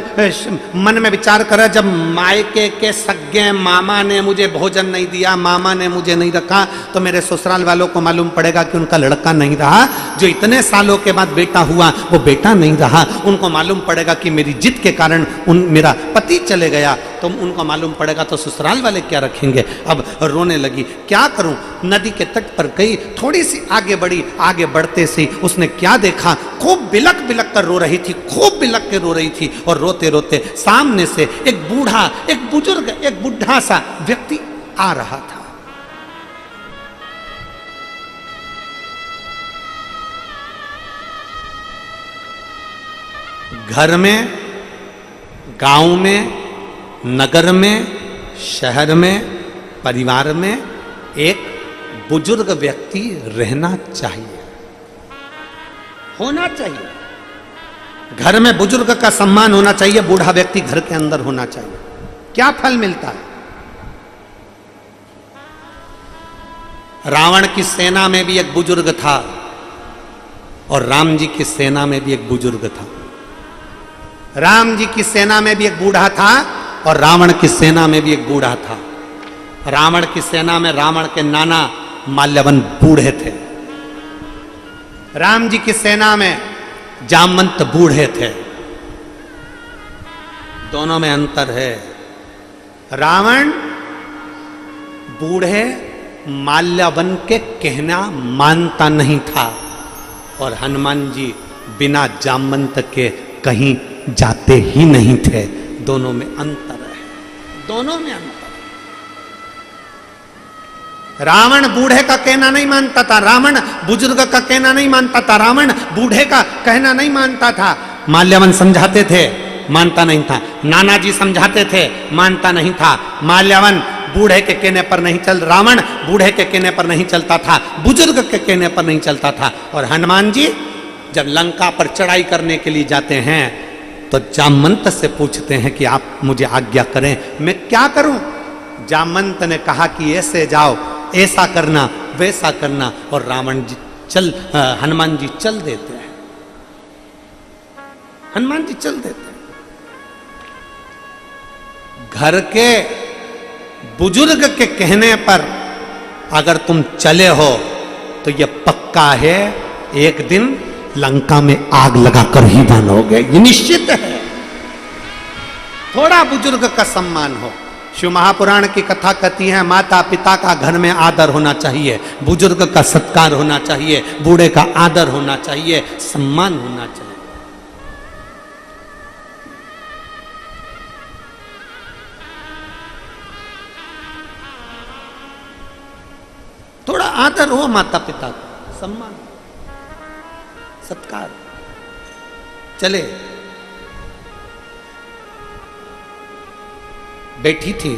मन में विचार करा जब मायके के सगे मामा ने मुझे भोजन नहीं दिया, मामा ने मुझे नहीं रखा, तो मेरे ससुराल वालों को मालूम पड़ेगा कि उनका लड़का नहीं रहा, जो इतने सालों के बाद बेटा हुआ वो बेटा नहीं रहा। उनको मालूम पड़ेगा कि मेरी जिद के कारण मेरा पति चले गया, तो उनको मालूम पड़ेगा तो ससुराल वाले क्या रखेंगे। अब रोने लगी, क्या करूं। नदी के तट पर गई, थोड़ी सी आगे बढ़ी, आगे बढ़ते से उसने क्या देखा, खूब बिलक बिलक कर रो रही थी, खूब बिलक के रो रही थी, और रोते रोते सामने से एक बूढ़ा, एक बुजुर्ग, एक बुढ़ा सा व्यक्ति आ रहा था। घर में, गांव में, नगर में, शहर में, परिवार में एक बुजुर्ग व्यक्ति रहना चाहिए, होना चाहिए। घर में बुजुर्ग का सम्मान होना चाहिए, बूढ़ा व्यक्ति घर के अंदर होना चाहिए। क्या फल मिलता है। रावण की सेना में भी एक बुजुर्ग था, और राम जी की सेना में भी एक बुजुर्ग था। राम जी की सेना में भी एक बूढ़ा था, और रावण की सेना में भी एक बूढ़ा था। रावण की सेना में रावण के नाना माल्यवन बूढ़े थे। राम जी की सेना में जामवंत बूढ़े थे। दोनों में अंतर है। रावण बूढ़े माल्यवन के कहना मानता नहीं था, और हनुमान जी बिना जामवंत के कहीं जाते ही नहीं थे। दोनों में अंतर है, दोनों में अंतर। रावण बूढ़े का कहना नहीं मानता था, रावण बुजुर्ग का कहना नहीं मानता था, रावण बूढ़े का कहना नहीं मानता था। माल्यवन समझाते थे, मानता नहीं था। नाना जी समझाते थे, मानता नहीं था। माल्यवन बूढ़े के कहने पर नहीं चल, रावण बूढ़े के कहने पर नहीं चलता था, बुजुर्ग के कहने पर नहीं चलता था। और हनुमान जी जब लंका पर चढ़ाई करने के लिए जाते हैं तो जामवंत से पूछते हैं कि आप मुझे आज्ञा करें, मैं क्या करूं। जामवंत ने कहा कि ऐसे जाओ, ऐसा करना, वैसा करना, और रावण जी हनुमान जी चल देते हैं। हनुमान जी चल देते हैं। घर के बुजुर्ग के कहने पर अगर तुम चले हो तो यह पक्का है एक दिन लंका में आग लगाकर ही बनोगे, ये निश्चित है। थोड़ा बुजुर्ग का सम्मान हो। शिव महापुराण की कथा कहती है माता पिता का घर में आदर होना चाहिए, बुजुर्ग का सत्कार होना चाहिए, बूढ़े का आदर होना चाहिए, सम्मान होना चाहिए। थोड़ा आदर हो माता पिता का, सम्मान, सत्कार। चले, बैठी थी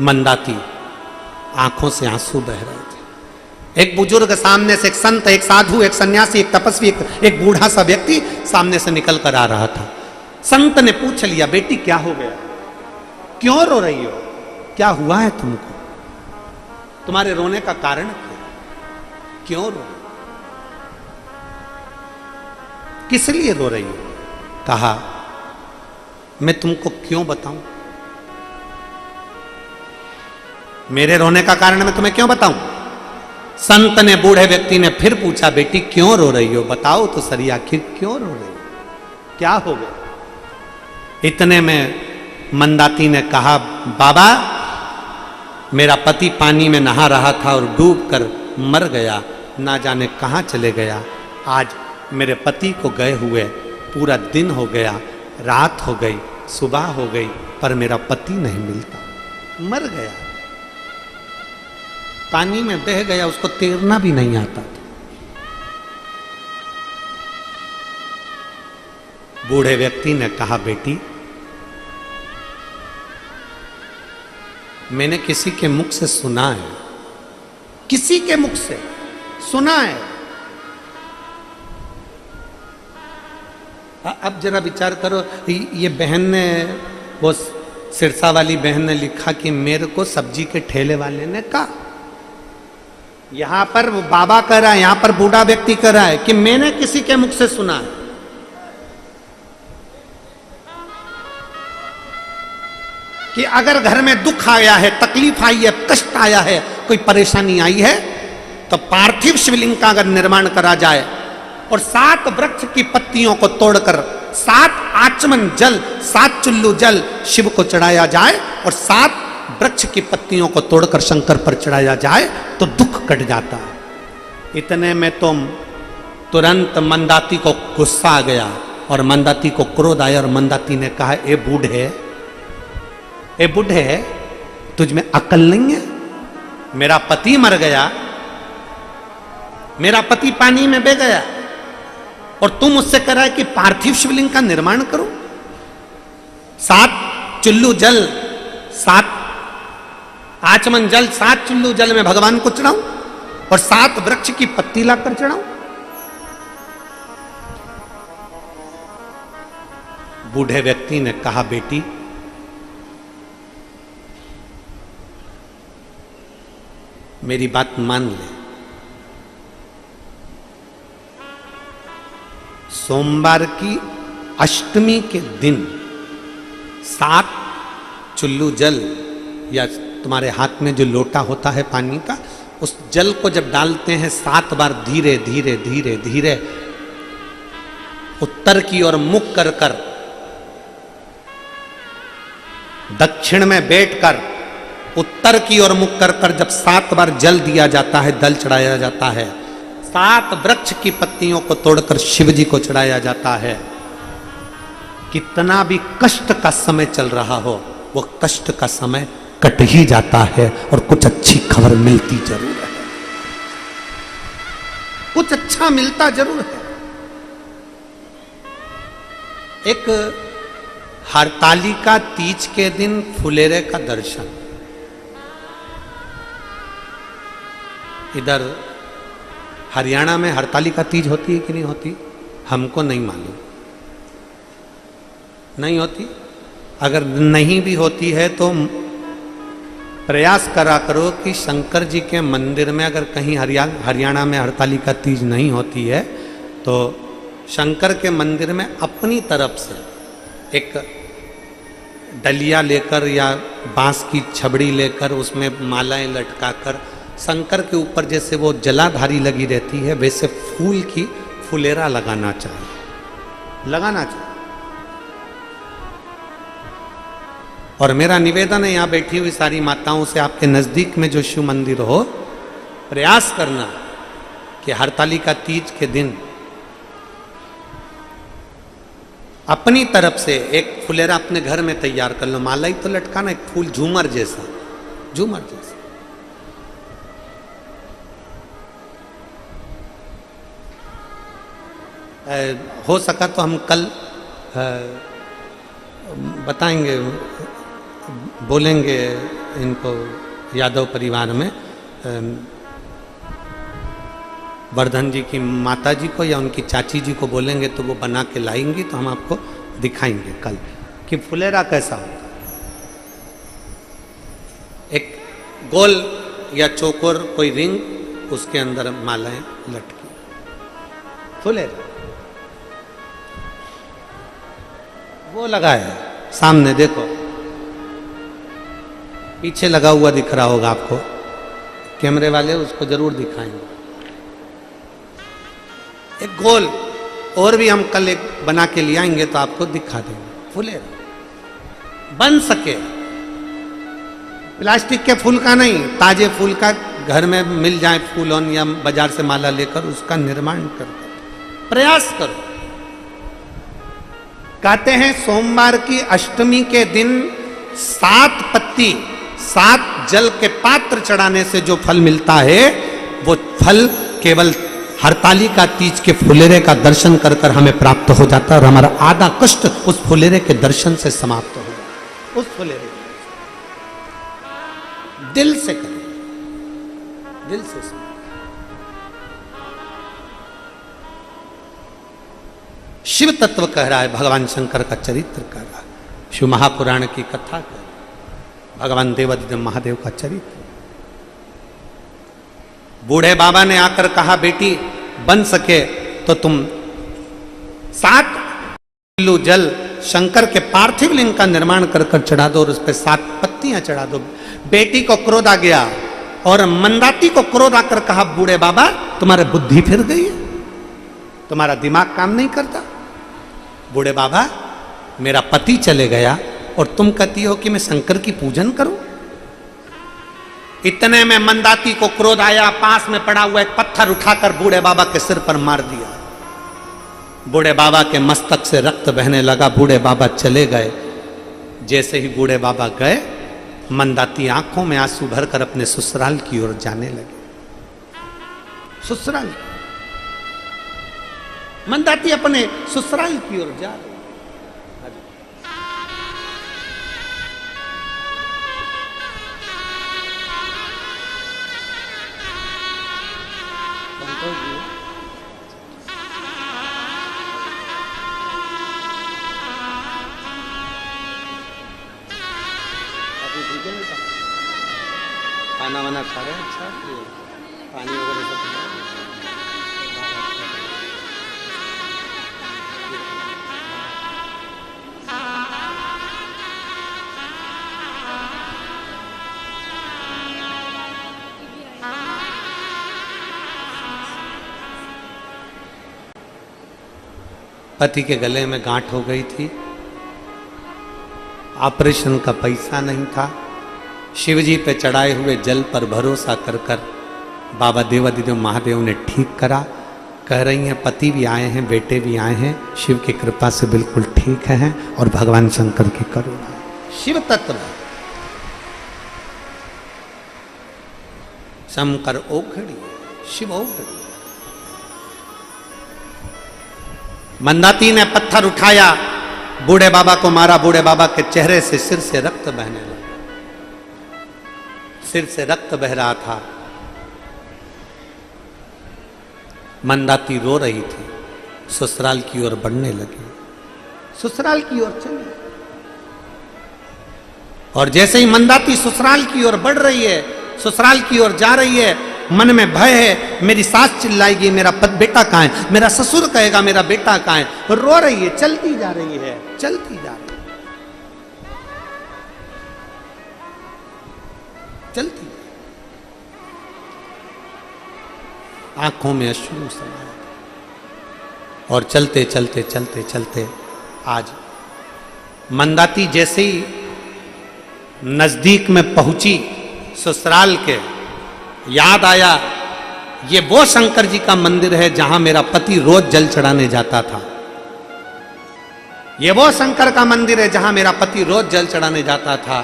मंदाती, आंखों से आंसू बह रहे थे। एक बुजुर्ग सामने से, एक संत, एक साधु, एक सन्यासी, एक तपस्वी, एक बूढ़ा सा व्यक्ति सामने से निकल कर आ रहा था। संत ने पूछ लिया, बेटी क्या हो गया, क्यों रो रही हो, क्या हुआ है तुमको, तुम्हारे रोने का कारण क्या, क्यों रो रही, किस लिए रो रही हो। कहा मैं तुमको क्यों बताऊं, मेरे रोने का कारण मैं तुम्हें क्यों बताऊं। संत ने, बूढ़े व्यक्ति ने फिर पूछा, बेटी क्यों रो रही हो, बताओ तो सही, आखिर क्यों रो रही हो, क्या हो गया। इतने में मंदाती ने कहा, बाबा मेरा पति पानी में नहा रहा था और डूबकर मर गया, ना जाने कहां चले गया। आज मेरे पति को गए हुए पूरा दिन हो गया, रात हो गई, सुबह हो गई, पर मेरा पति नहीं मिलता, मर गया, पानी में बह गया, उसको तैरना भी नहीं आता था। बूढ़े व्यक्ति ने कहा, बेटी मैंने किसी के मुख से सुना है, किसी के मुख से सुना है। अब जरा विचार करो, ये बहन ने, वो सिरसा वाली बहन ने लिखा कि मेरे को सब्जी के ठेले वाले ने कहा, यहां पर वो बाबा कह रहा है, यहां पर बूढ़ा व्यक्ति कह रहा है कि मैंने किसी के मुख से सुना है। कि अगर घर में दुख आया है, तकलीफ आई है, कष्ट आया है, कोई परेशानी आई है, तो पार्थिव शिवलिंग का अगर निर्माण करा जाए और 7 वृक्ष की पत्तियों को तोड़कर 7 आचमन जल, 7 चुल्लू जल शिव को चढ़ाया जाए और 7 वृक्ष की पत्तियों को तोड़कर शंकर पर चढ़ाया जाए तो दुख कट जाता है। इतने में तो तुरंत मंदाती को गुस्सा आ गया और मंदाती को क्रोध आया और मंदाती ने कहा, ए बूढ़े, तुझ में अकल नहीं है? मेरा पति मर गया, मेरा पति पानी में बह गया और तुम मुझसे कह रहा है कि पार्थिव शिवलिंग का निर्माण करो, 7 चुल्लू जल, 7 आचमन जल, 7 चुल्लू जल में भगवान को चढ़ाऊं और 7 वृक्ष की पत्ती लाकर चढ़ाऊं। बूढ़े व्यक्ति ने कहा, बेटी मेरी बात मान ले, सोमवार की अष्टमी के दिन 7 चुल्लू जल या तुम्हारे हाथ में जो लोटा होता है पानी का, उस जल को जब डालते हैं 7 बार धीरे धीरे धीरे धीरे उत्तर की ओर मुख कर कर, दक्षिण में बैठकर उत्तर की ओर मुख कर कर जब 7 बार जल दिया जाता है, दल चढ़ाया जाता है, 7 वृक्ष की पत्तियों को तोड़कर शिव जी को चढ़ाया जाता है, कितना भी कष्ट का समय चल रहा हो, वो कष्ट का समय कट ही जाता है और कुछ अच्छी खबर मिलती जरूर है, कुछ अच्छा मिलता जरूर है। एक हरतालिका तीज के दिन फुलेरे का दर्शन, इधर हरियाणा में हरतालिका तीज होती है कि नहीं होती, हमको नहीं मालूम, नहीं होती। अगर नहीं भी होती है तो प्रयास करा करो कि शंकर जी के मंदिर में, अगर कहीं हरियाणा में हरतालिका तीज नहीं होती है तो शंकर के मंदिर में अपनी तरफ से एक डलिया लेकर या बांस की छबड़ी लेकर उसमें मालाएं लटकाकर शंकर के ऊपर जैसे वो जलाधारी लगी रहती है वैसे फूल की फुलेरा लगाना चाहिए, लगाना चाहिए। और मेरा निवेदन है यहाँ बैठी हुई सारी माताओं से, आपके नजदीक में जो शिव मंदिर हो, प्रयास करना कि हरतालिका तीज के दिन अपनी तरफ से एक फुलेरा अपने घर में तैयार कर लो, माला ही तो लटकाना, एक फूल झूमर जैसा, झूमर जैसा। हो सका तो हम कल बताएंगे, बोलेंगे इनको यादव परिवार में, वर्धन जी की माता जी को या उनकी चाची जी को बोलेंगे तो वो बना के लाएंगी, तो हम आपको दिखाएंगे कल कि फुलेरा कैसा होता है। एक गोल या चौकोर कोई रिंग, उसके अंदर मालाएं लटकी, फुलेरा वो लगा है सामने, देखो पीछे लगा हुआ दिख रहा होगा आपको, कैमरे वाले उसको जरूर दिखाएंगे। एक गोल और भी हम कल एक बना के ले आएंगे तो आपको दिखा देंगे, फुलेरा बन सके, प्लास्टिक के फूल का नहीं, ताजे फूल का घर में मिल जाए फूलों या बाजार से माला लेकर उसका निर्माण कर प्रयास करो। कहते हैं सोमवार की अष्टमी के दिन 7 पत्ती 7 जल के पात्र चढ़ाने से जो फल मिलता है वो फल केवल हरतालिका तीज के फुलेरे का दर्शन कर कर हमें प्राप्त हो जाता है और हमारा आधा कष्ट उस फुलेरे के दर्शन से समाप्त हो जाता। उस फुलेरे दिल से करें, दिल से सुनो। शिव तत्व कह रहा है, भगवान शंकर का चरित्र कह रहा है, शिव महापुराण की कथा कह रहा है, भगवान देवादिदेव महादेव का चरित्र। बूढ़े बाबा ने आकर कहा, बेटी बन सके तो तुम 7 किलो जल शंकर के पार्थिव लिंग का निर्माण कर कर चढ़ा दो और उस पर 7 पत्तियां चढ़ा दो। बेटी को क्रोध आ गया और मंदाती को क्रोध आकर कहा, बूढ़े बाबा तुम्हारे बुद्धि फिर गई है, तुम्हारा दिमाग काम नहीं करता। बूढ़े बाबा मेरा पति चले गया और तुम कहती हो कि मैं शंकर की पूजन करूं। इतने में मंदाती को क्रोध आया, पास में पड़ा हुआ एक पत्थर उठाकर बूढ़े बाबा के सिर पर मार दिया। बूढ़े बाबा के मस्तक से रक्त बहने लगा, बूढ़े बाबा चले गए। जैसे ही बूढ़े बाबा गए, मंदाती आंखों में आंसू भरकर अपने ससुराल की ओर जाने लगे। ससुराल, मंदाती अपने ससुराल की ओर जा रही। खाना वाना खा रहे हैं, अच्छा पानी वगैरह सब पति के गले में गांठ हो गई थी, ऑपरेशन का पैसा नहीं था। शिवजी पे चढ़ाए हुए जल पर भरोसा कर कर बाबा देवादिदेव महादेव ने ठीक करा। कह रही हैं पति भी आए हैं, बेटे भी आए हैं, शिव की कृपा से बिल्कुल ठीक हैं और भगवान शंकर की करुणा। शिव तत्व शंकर ओखड़ी, शिव ओखड़ी। मंदाती ने पत्थर उठाया, बूढ़े बाबा को मारा। बूढ़े बाबा के चेहरे से, सिर से रक्त बहने लगा, सिर से रक्त बह रहा था। मंदाती रो रही थी, ससुराल की ओर बढ़ने लगी, ससुराल की ओर चली। और जैसे ही मंदाती ससुराल की ओर बढ़ रही है, ससुराल की ओर जा रही है, मन में भय है, मेरी सास चिल्लाएगी, मेरा बेटा कहाँ है, मेरा ससुर कहेगा मेरा बेटा कहाँ है। रो रही है, चलती जा रही है, चलती जा रही है, चलती। आंखों में अश्रु समाया और चलते चलते चलते चलते आज मंदाती जैसे ही नजदीक में पहुंची ससुराल के, याद आया ये वो शंकर जी का मंदिर है जहां मेरा पति रोज जल चढ़ाने जाता था। ये वो शंकर का मंदिर है जहां मेरा पति रोज जल चढ़ाने जाता था।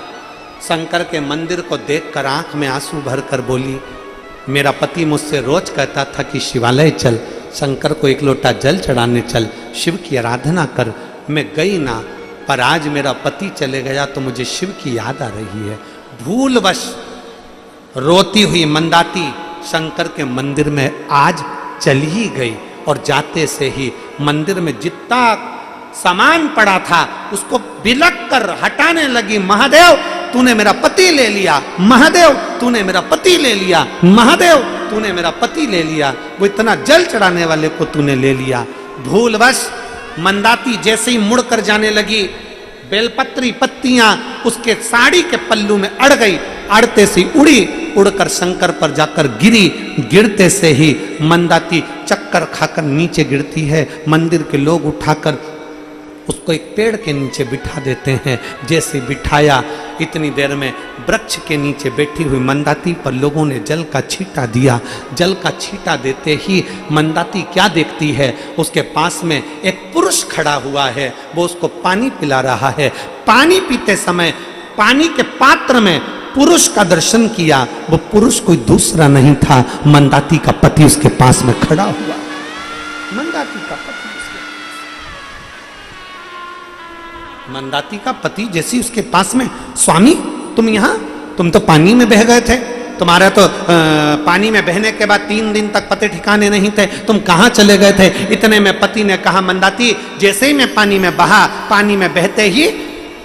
शंकर के मंदिर को देखकर आंख में आंसू भरकर बोली, मेरा पति मुझसे रोज कहता था कि शिवालय चल, शंकर को 1 लोटा जल चढ़ाने चल, शिव की आराधना कर। मैं गई ना, पर आज मेरा पति चले गया तो मुझे शिव की याद आ रही है। भूलवश रोती हुई मंदाती शंकर के मंदिर में आज चली ही गई और जाते से ही मंदिर में जितना सामान पड़ा था उसको बिलक कर हटाने लगी। महादेव तूने मेरा पति ले लिया, महादेव तूने मेरा पति ले लिया, महादेव तूने मेरा पति ले लिया, वो इतना जल चढ़ाने वाले को तूने ले लिया। भूलवश मंदाती जैसे ही मुड़कर जाने लगी, बेलपत्री पत्तियां उसके साड़ी के पल्लू में अड़ गई, अड़ते से उड़ी, उड़कर शंकर पर जाकर गिरी। गिरते से ही मंदाती चक्कर खाकर नीचे गिरती है। मंदिर के लोग उठाकर उसको एक पेड़ के नीचे बिठा देते हैं। जैसे बिठाया, इतनी देर में वृक्ष के नीचे बैठी हुई मंदाती पर लोगों ने जल का छींटा दिया। जल का छींटा देते ही मंदाती क्या देखती है, उसके पास में एक पुरुष खड़ा हुआ है, वो उसको पानी पिला रहा है। पानी पीते समय पानी के पात्र में पुरुष का दर्शन किया। वो पुरुष कोई दूसरा नहीं था, मंदाती का पति उसके पास में खड़ा हुआ। मंदाती का पति मंदाती का पति जैसे उसके पास में, स्वामी तुम यहां, तुम तो पानी में बह गए थे, तुम्हारा तो पानी में बहने के बाद 3 दिन तक पते ठिकाने नहीं थे, तुम कहां चले गए थे? इतने में पति ने कहा, मंदाती जैसे ही मैं पानी में बहा, पानी में बहते ही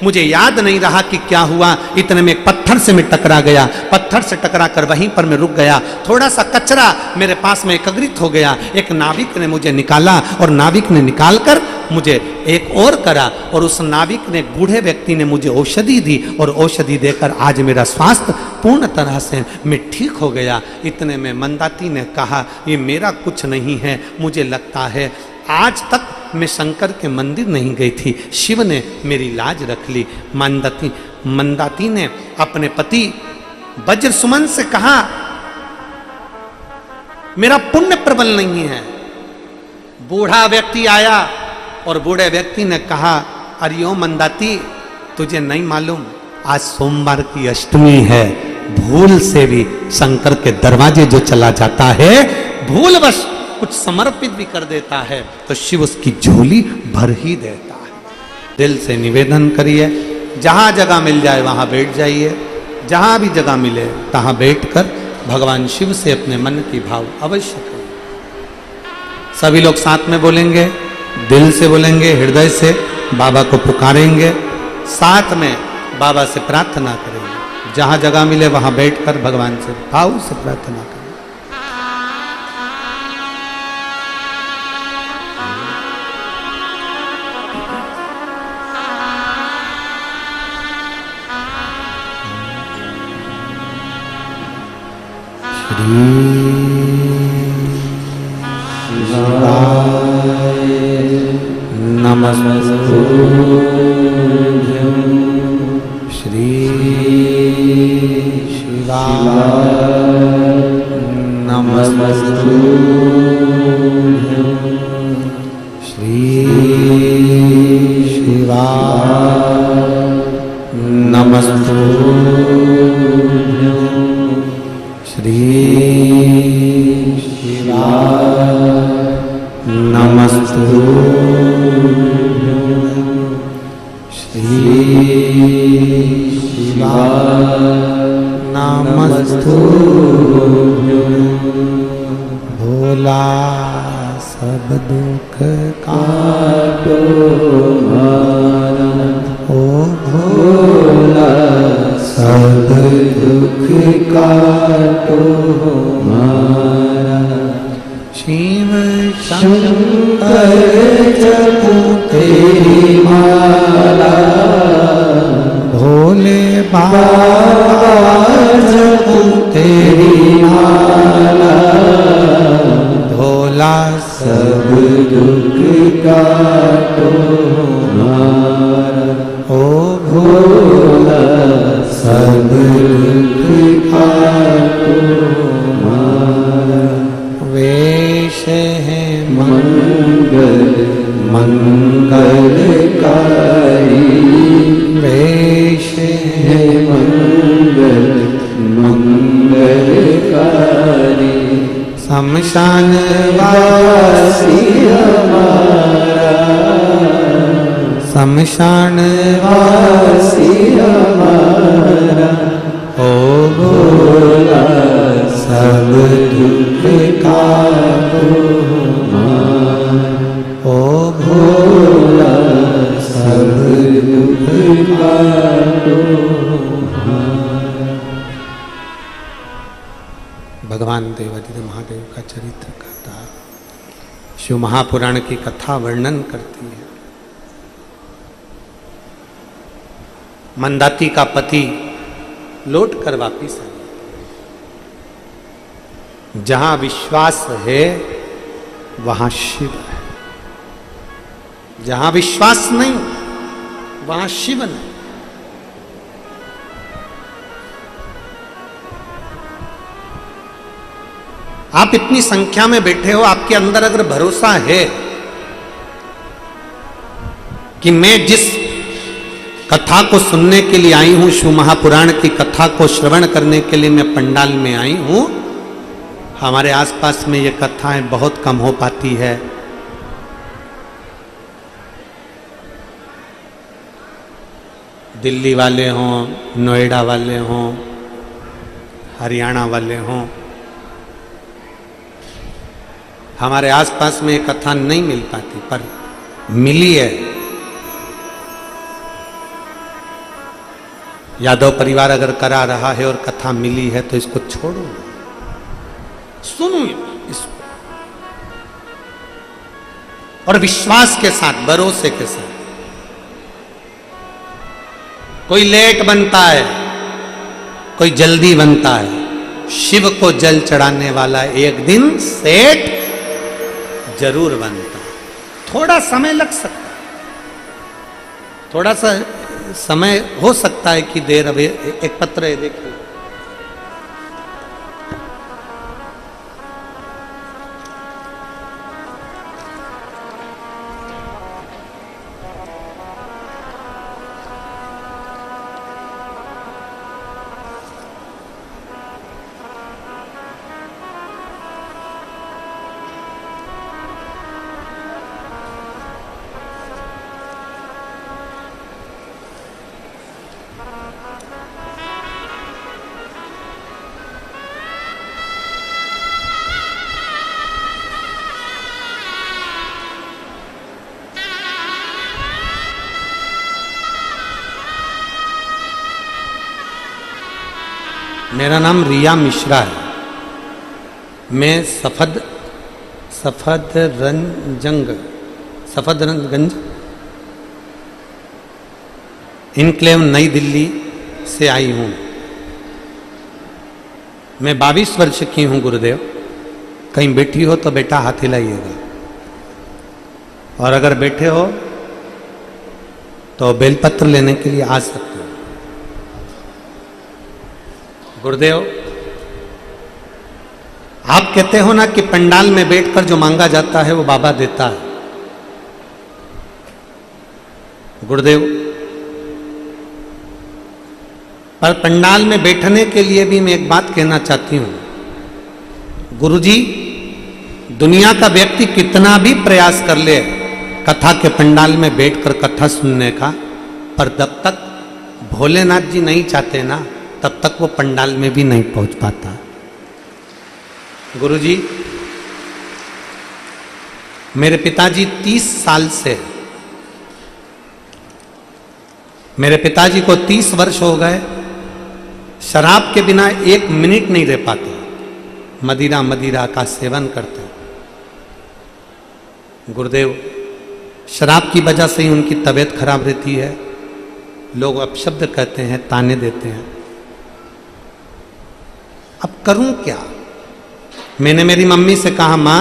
मुझे याद नहीं रहा कि क्या हुआ, इतने में एक पत्थर से मैं टकरा गया, पत्थर से टकरा कर वहीं पर मैं रुक गया, थोड़ा सा कचरा मेरे पास में एकत्रित हो गया, एक नाविक ने मुझे निकाला और नाविक ने निकालकर मुझे एक और करा, और उस नाविक ने, बूढ़े व्यक्ति ने मुझे औषधि दी, और औषधि देकर आज मेरा स्वास्थ्य पूर्ण तरह से मैं ठीक हो गया। इतने में मंदाती ने कहा, ये मेरा कुछ नहीं है, मुझे लगता है आज तक मैं शंकर के मंदिर नहीं गई थी, शिव ने मेरी लाज रख ली। मंदाती ने अपने पति वज्र सुमन से कहा, मेरा पुण्य प्रबल नहीं है। बूढ़ा व्यक्ति आया और बूढ़े व्यक्ति ने कहा, अरियो मंदाती, तुझे नहीं मालूम आज सोमवार की अष्टमी है, भूल से भी शंकर के दरवाजे जो चला जाता है, भूलवश कुछ समर्पित भी कर देता है, तो शिव उसकी झोली भर ही देता है। दिल से निवेदन करिए, जहां जगह मिल जाए वहां बैठ जाइए, जहां भी जगह मिले तहां बैठकर भगवान शिव से अपने मन की भाव अवश्य करें। सभी लोग साथ में बोलेंगे, दिल से बोलेंगे, हृदय से बाबा को पुकारेंगे, साथ में बाबा से प्रार्थना करेंगे। जहां जगह मिले वहां बैठकर भगवान से भाव से प्रार्थना करें। श्री शिवाय नमस्तुभ्यं, श्री शिवाय नमस्तुभ्यं, श्री शिवाय नमस्तुभ्यं, श्री शिवाय नमस्तुभ्यं। भोला सब दुख काटो हमारा, ओ भोला सब दुख काटो हमारा। शिव शंकर जपो तेरी माला, भोले बाबा जपो तेरी माला, भोला सब दुख काटो हमारा, ओ भोला सब दुख काटो हमारा। वेश है मंगल मंगलकारी, वेश है मंगल मंगलकारी। शमशान वासी हमारा, शमशान वासी हमारा, ओ भोला सब दुख काटो हमारा, ओ भोला सब दुख काटो हमारा। भगवान देवादिदेव महादेव का चरित्र कहता है, शिव महापुराण की कथा वर्णन करती है। मंदाती का पति लौट कर वापिस आया। जहां विश्वास है वहां शिव है, जहां विश्वास नहीं वहां शिव नहीं। आप इतनी संख्या में बैठे हो, आपके अंदर अगर भरोसा है कि मैं जिस कथा को सुनने के लिए आई हूं, शिव महापुराण की कथा को श्रवण करने के लिए मैं पंडाल में आई हूं। हमारे आसपास में ये कथाएं बहुत कम हो पाती है। दिल्ली वाले हों, नोएडा वाले हों, हरियाणा वाले हों, हमारे आसपास में ये कथा नहीं मिल पाती, पर मिली है। यादव परिवार अगर करा रहा है और कथा मिली है तो इसको छोड़ो, सुनो इसको और विश्वास के साथ, भरोसे के साथ। कोई लेट बनता है, कोई जल्दी बनता है। शिव को जल चढ़ाने वाला एक दिन सेठ जरूर बनता है। थोड़ा समय लग सकता है, थोड़ा सा समय हो सकता है कि देर। अभी एक पत्र है, देखिए। मेरा नाम रिया मिश्रा है। मैं सफदरजंग इनक्लेव नई दिल्ली से आई हूँ। मैं 22 वर्ष की हूँ गुरुदेव। कहीं बैठी हो तो बेटा हाथ हिलाइएगा, और अगर बैठे हो तो बेलपत्र लेने के लिए आ सकते हो। गुरुदेव, आप कहते हो ना कि पंडाल में बैठकर जो मांगा जाता है वो बाबा देता है। गुरुदेव, पर पंडाल में बैठने के लिए भी मैं एक बात कहना चाहती हूं। गुरुजी, दुनिया का व्यक्ति कितना भी प्रयास कर ले कथा के पंडाल में बैठकर कथा सुनने का, पर जब तक भोलेनाथ जी नहीं चाहते ना, तब तक वो पंडाल में भी नहीं पहुंच पाता। गुरुजी, मेरे पिताजी 30 साल से, मेरे पिताजी को 30 वर्ष हो गए, शराब के बिना 1 मिनट नहीं रह पाते। मदिरा का सेवन करते। गुरुदेव, शराब की वजह से ही उनकी तबीयत खराब रहती है। लोग अपशब्द कहते हैं, ताने देते हैं। अब करूं क्या? मैंने मेरी मम्मी से कहा, माँ,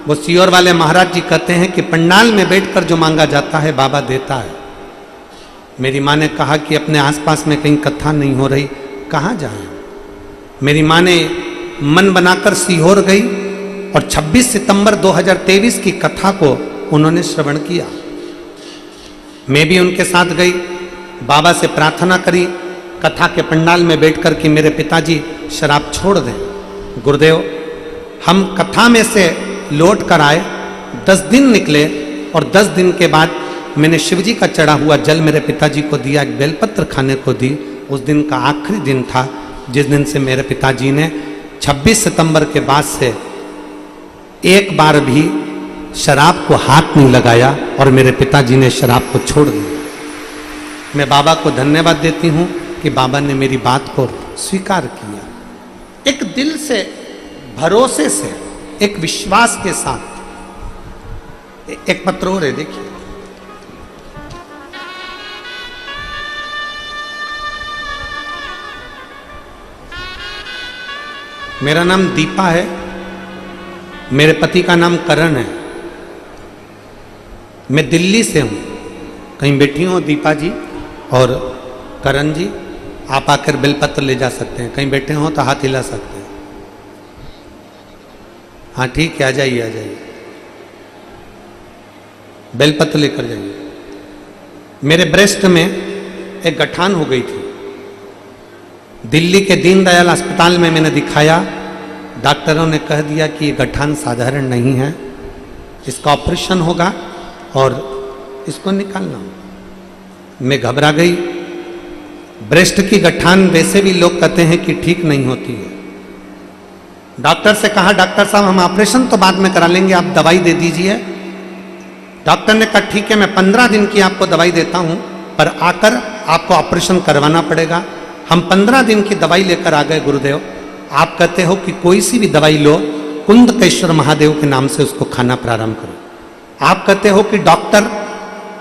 वो सीहोर वाले महाराज जी कहते हैं कि पंडाल में बैठकर जो मांगा जाता है बाबा देता है। मेरी माँ ने कहा कि अपने आसपास में कहीं कथा नहीं हो रही, कहाँ जाएं? मेरी माँ ने मन बनाकर सीहोर गई और 26 सितंबर 2023 की कथा को उन्होंने श्रवण किया। मैं भी उनके साथ गई, बाबा से प्रार्थना करी कथा के पंडाल में बैठकर कि मेरे पिताजी शराब छोड़ दें। गुरुदेव, हम कथा में से लौट कर आए, 10 दिन निकले और 10 दिन के बाद मैंने शिवजी का चढ़ा हुआ जल मेरे पिताजी को दिया, एक बेलपत्र खाने को दी। उस दिन का आखिरी दिन था जिस दिन से मेरे पिताजी ने 26 सितंबर के बाद से एक बार भी शराब को हाथ नहीं लगाया और मेरे पिताजी ने शराब को छोड़ दिया। मैं बाबा को धन्यवाद देती हूँ कि बाबा ने मेरी बात को स्वीकार किया। एक दिल से, भरोसे से, एक विश्वास के साथ। एक पत्र और है, देखिए। मेरा नाम दीपा है, मेरे पति का नाम करण है। मैं दिल्ली से हूं। कहीं बैठी हूं दीपा जी और करण जी, आप आकर बेलपत्र ले जा सकते हैं। कहीं बैठे हो तो हाथ हिला सकते हैं। हाँ ठीक है, आ जाइए, आ जाइए, बेलपत्र लेकर जाइए। मेरे ब्रेस्ट में एक गठान हो गई थी। दिल्ली के दीनदयाल अस्पताल में मैंने दिखाया, डॉक्टरों ने कह दिया कि ये गठान साधारण नहीं है, इसका ऑपरेशन होगा और इसको निकालना होगा। मैं घबरा गई। ब्रेस्ट की गठान वैसे भी लोग कहते हैं कि ठीक नहीं होती है। डॉक्टर से कहा, डॉक्टर साहब हम ऑपरेशन तो बाद में करा लेंगे, आप दवाई दे दीजिए। डॉक्टर ने कहा ठीक है, मैं 15 दिन की आपको दवाई देता हूं, पर आकर आपको ऑपरेशन करवाना पड़ेगा। हम 15 दिन की दवाई लेकर आ गए गुरुदेव। आप कहते हो कि कोई सी भी दवाई लो, कुंदकेश्वर महादेव के नाम से उसको खाना प्रारंभ करो। आप कहते हो कि डॉक्टर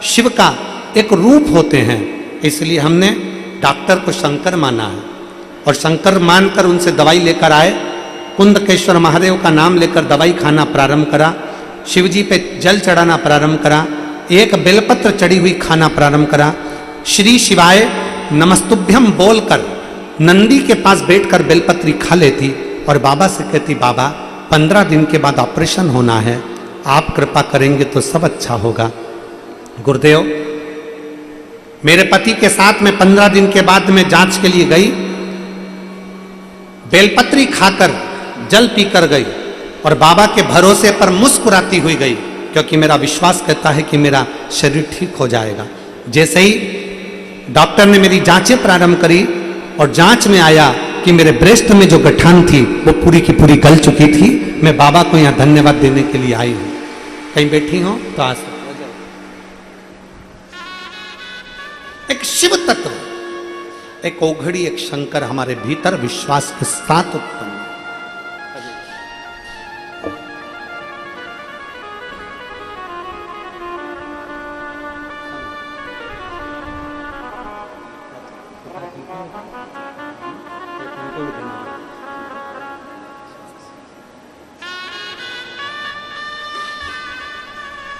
शिव का एक रूप होते हैं, इसलिए हमने डॉक्टर को शंकर माना है और शंकर मानकर उनसे दवाई लेकर आए। कुंदकेश्वर महादेव का नाम लेकर दवाई खाना प्रारंभ करा, शिवजी पे जल चढ़ाना प्रारंभ करा, एक बेलपत्र चढ़ी हुई खाना प्रारंभ करा, श्री शिवाय नमस्तुभ्यम बोलकर नंदी के पास बैठकर बेलपत्री खा लेती और बाबा से कहती, बाबा 15 दिन के बाद ऑपरेशन होना है, आप कृपा करेंगे तो सब अच्छा होगा। गुरुदेव, मेरे पति के साथ में 15 दिन के बाद में जांच के लिए गई, बेलपत्री खाकर जल पीकर गई और बाबा के भरोसे पर मुस्कुराती हुई गई, क्योंकि मेरा विश्वास कहता है कि मेरा शरीर ठीक हो जाएगा। जैसे ही डॉक्टर ने मेरी जांचें प्रारंभ करी और जांच में आया कि मेरे ब्रेस्ट में जो गठान थी वो पूरी की पूरी गल चुकी थी। मैं बाबा को यहाँ धन्यवाद देने के लिए आई हूँ। कहीं बैठी हो तो आ सकते। एक शिव तत्व, एक ओघड़ी, एक शंकर हमारे भीतर विश्वास के साथ उत्पन्न।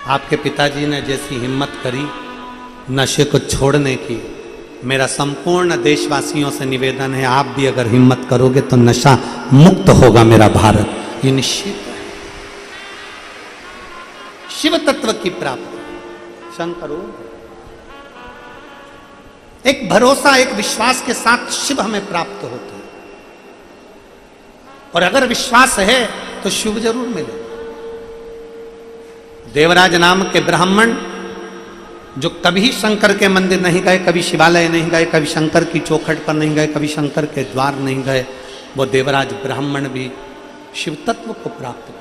आपके पिताजी ने जैसी हिम्मत करी नशे को छोड़ने की, मेरा संपूर्ण देशवासियों से निवेदन है, आप भी अगर हिम्मत करोगे तो नशा मुक्त होगा मेरा भारत, ये निश्चित है। शिव तत्व की प्राप्ति, शंकरो, एक भरोसा, एक विश्वास के साथ शिव हमें प्राप्त होते हैं। और अगर विश्वास है तो शिव जरूर मिलेगा। देवराज नाम के ब्राह्मण जो कभी शंकर के मंदिर नहीं गए, कभी शिवालय नहीं गए, कभी शंकर की चौखट पर नहीं गए, कभी शंकर के द्वार नहीं गए, वो देवराज ब्राह्मण भी शिव तत्व को प्राप्त कर।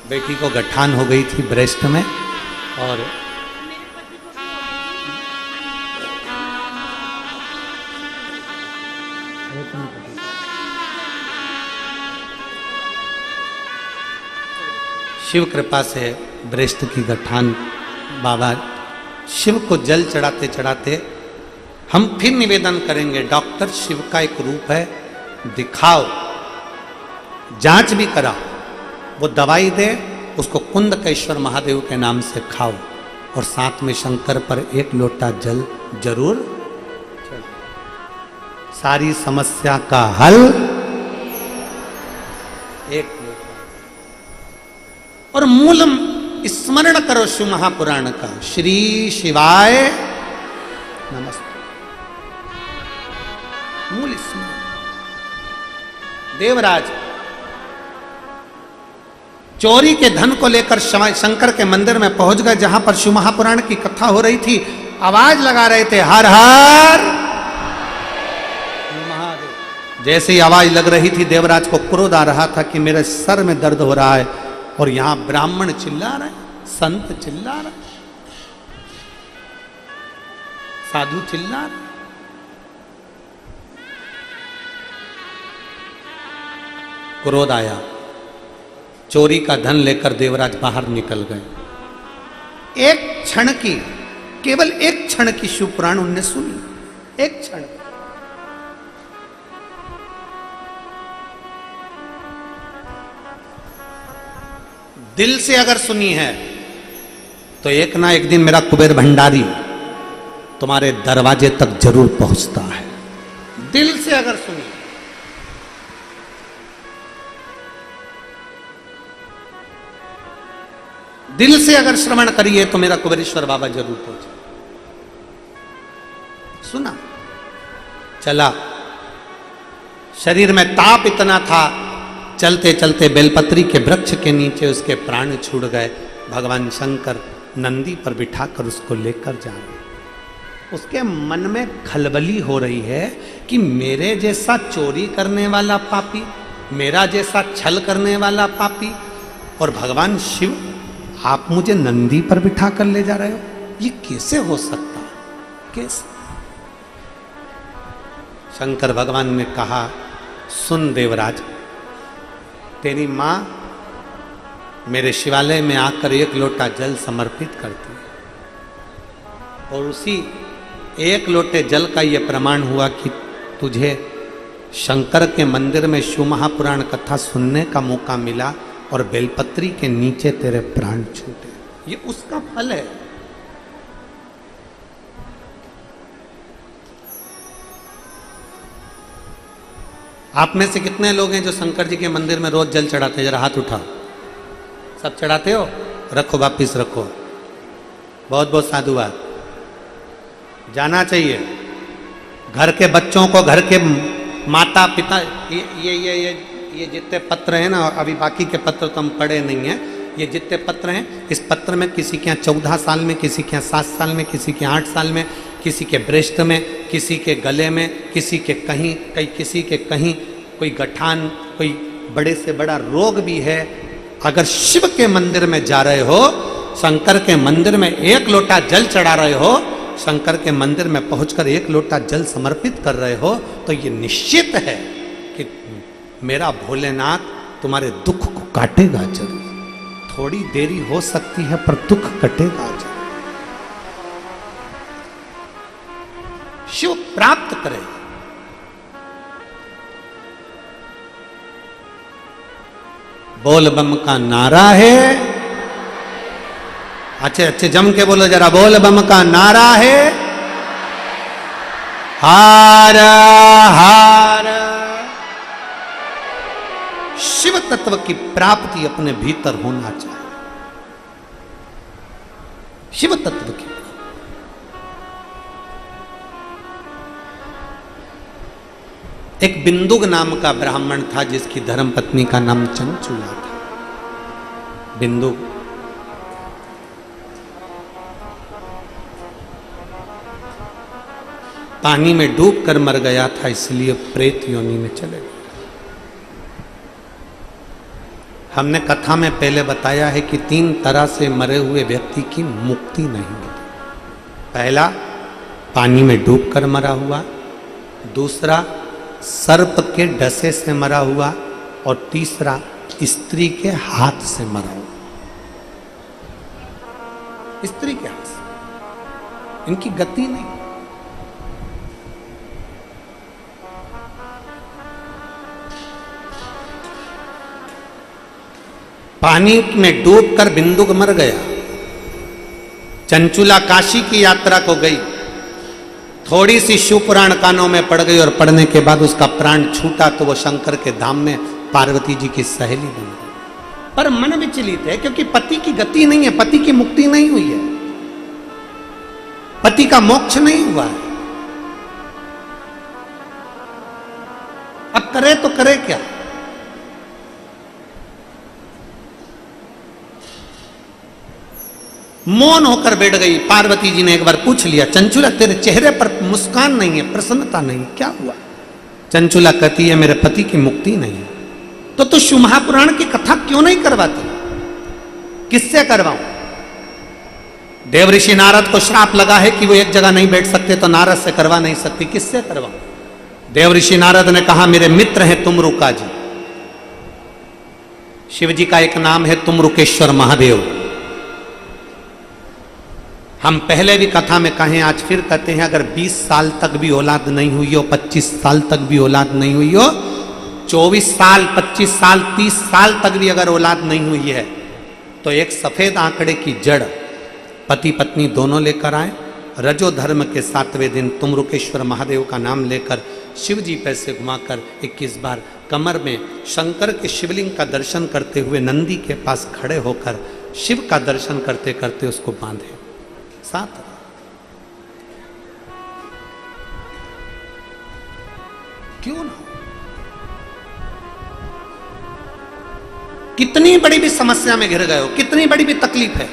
बेटी को गठान हो गई थी ब्रेस्ट में और शिव कृपा से ब्रेस्ट की गठान, बाबा शिव को जल चढ़ाते चढ़ाते हम फिर निवेदन करेंगे, डॉक्टर शिव का एक रूप है, दिखाओ, जांच भी कराओ, वो दवाई दे, उसको कुंदकेश्वर महादेव के नाम से खाओ और साथ में शंकर पर एक लोटा जल जरूर। सारी समस्या का हल एक लोटा। और मूलम स्मरण करो शिव महापुराण का, श्री शिवाय नमस्ते। मूल स्मरण। देवराज चोरी के धन को लेकर शंकर के मंदिर में पहुंच गए, जहां पर शिव महापुराण की कथा हो रही थी। आवाज लगा रहे थे, हर हर महादेव। जैसे ही आवाज लग रही थी, देवराज को क्रोध आ रहा था कि मेरे सर में दर्द हो रहा है, और यहां ब्राह्मण चिल्ला रहे, संत चिल्ला रहे, साधु चिल्ला रहे। क्रोध आया, चोरी का धन लेकर देवराज बाहर निकल गए। एक क्षण की, केवल एक क्षण की शिव पुराण उनने सुनी, एक क्षण। दिल से अगर सुनी है तो एक ना एक दिन मेरा कुबेर भंडारी तुम्हारे दरवाजे तक जरूर पहुंचता है। दिल से अगर सुनी, दिल से अगर श्रवण करिए तो मेरा कुबेरेश्वर बाबा जरूर पहुंचे। सुना, चला, शरीर में ताप इतना था, चलते चलते बेलपत्री के वृक्ष के नीचे उसके प्राण छूट गए। भगवान शंकर नंदी पर बिठाकर उसको लेकर जा रहे। उसके मन में खलबली हो रही है कि मेरे जैसा चोरी करने वाला पापी, मेरा जैसा छल करने वाला पापी, और भगवान शिव आप मुझे नंदी पर बिठा कर ले जा रहे हो, ये कैसे हो सकता है? कैसे? शंकर भगवान ने कहा, सुन देवराज, तेरी मां मेरे शिवालय में आकर एक लोटा जल समर्पित करती है और उसी एक लोटे जल का यह प्रमाण हुआ कि तुझे शंकर के मंदिर में शिव महापुराण कथा सुनने का मौका मिला और बेलपत्री के नीचे तेरे प्राण छूटे। ये उसका फल है। आप में से कितने लोग हैं जो शंकर जी के मंदिर में रोज जल चढ़ाते हैं? जरा हाथ उठा। सब चढ़ाते हो? रखो, वापिस रखो। बहुत बहुत साधुवाद। जाना चाहिए। घर के बच्चों को, घर के माता पिता, ये जितने पत्र हैं ना, अभी बाकी के पत्र तो हम पढ़े नहीं हैं, ये जितने पत्र हैं, इस पत्र में किसी के यहाँ 14 साल में, किसी के यहाँ 7 साल में, किसी के 8 साल में, किसी के ब्रेस्ट में, किसी के गले में, किसी के कहीं, किसी के कहीं कोई गठान, कोई बड़े से बड़ा रोग भी है। अगर शिव के मंदिर में जा रहे हो, शंकर के मंदिर में एक लोटा जल चढ़ा रहे हो, शंकर के मंदिर में पहुंचकर एक लोटा जल समर्पित कर रहे हो, तो ये निश्चित है कि मेरा भोलेनाथ तुम्हारे दुख को काटेगा जरूर। थोड़ी देरी हो सकती है पर दुख कटेगा जरूर। शिव प्राप्त करे। बोल बम का नारा है। अच्छे अच्छे जम के बोलो जरा, बोल बम का नारा है। हार हार। शिव तत्व की प्राप्ति अपने भीतर होना चाहिए। शिव तत्व की। एक बिंदुक नाम का ब्राह्मण था जिसकी धर्मपत्नी का नाम चंचुला था। बिंदुक पानी में डूबकर मर गया था, इसलिए प्रेत योनि में चले गए। हमने कथा में पहले बताया है कि 3 तरह से मरे हुए व्यक्ति की मुक्ति नहीं होती। पहला, पानी में डूबकर मरा हुआ। दूसरा, सर्प के डसे से मरा हुआ। और तीसरा, स्त्री के हाथ से मरा हुआ। स्त्री के हाथ से इनकी गति नहीं। पानी में डूबकर बिंदुक मर गया। चंचुला काशी की यात्रा को गई, थोड़ी सी शिव पुराण कानों में पड़ गई और पढ़ने के बाद उसका प्राण छूटा तो वो शंकर के धाम में पार्वती जी की सहेली बन गई। पर मन विचलित है क्योंकि पति की गति नहीं है, पति की मुक्ति नहीं हुई है, पति का मोक्ष नहीं हुआ है। अब करे तो करे क्या? मौन होकर बैठ गई। पार्वती जी ने एक बार पूछ लिया, चंचुला तेरे चेहरे पर मुस्कान नहीं है, प्रसन्नता नहीं, क्या हुआ? चंचुला कहती है मेरे पति की मुक्ति नहीं है। तो तू शिव महापुराण की कथा क्यों नहीं करवाती? किससे करवाऊं? देव ऋषि नारद को श्राप लगा है कि वो एक जगह नहीं बैठ सकते, तो नारद से करवा नहीं सकती, किससे करवाऊं? देव ऋषि नारद ने कहा मेरे मित्र हैं तुमरुका जी। शिव जी का एक नाम है तुमरुकेश्वर महादेव। हम पहले भी कथा में कहें, आज फिर कहते हैं, अगर 20 साल तक भी औलाद नहीं हुई हो, 25 साल तक भी औलाद नहीं हुई हो, 24 साल, 25 साल, 30 साल तक भी अगर औलाद नहीं हुई है, तो एक सफेद आंकड़े की जड़ पति पत्नी दोनों लेकर आए। रजो धर्म के 7वें दिन तुमरुकेश्वर महादेव का नाम लेकर शिव जी पैर से घुमाकर 21 बार कमर में शंकर के शिवलिंग का दर्शन करते हुए नंदी के पास खड़े होकर शिव का दर्शन करते करते उसको बांधे। 7 क्यों ना? कितनी बड़ी भी समस्या में घिर गए हो, कितनी बड़ी भी तकलीफ है,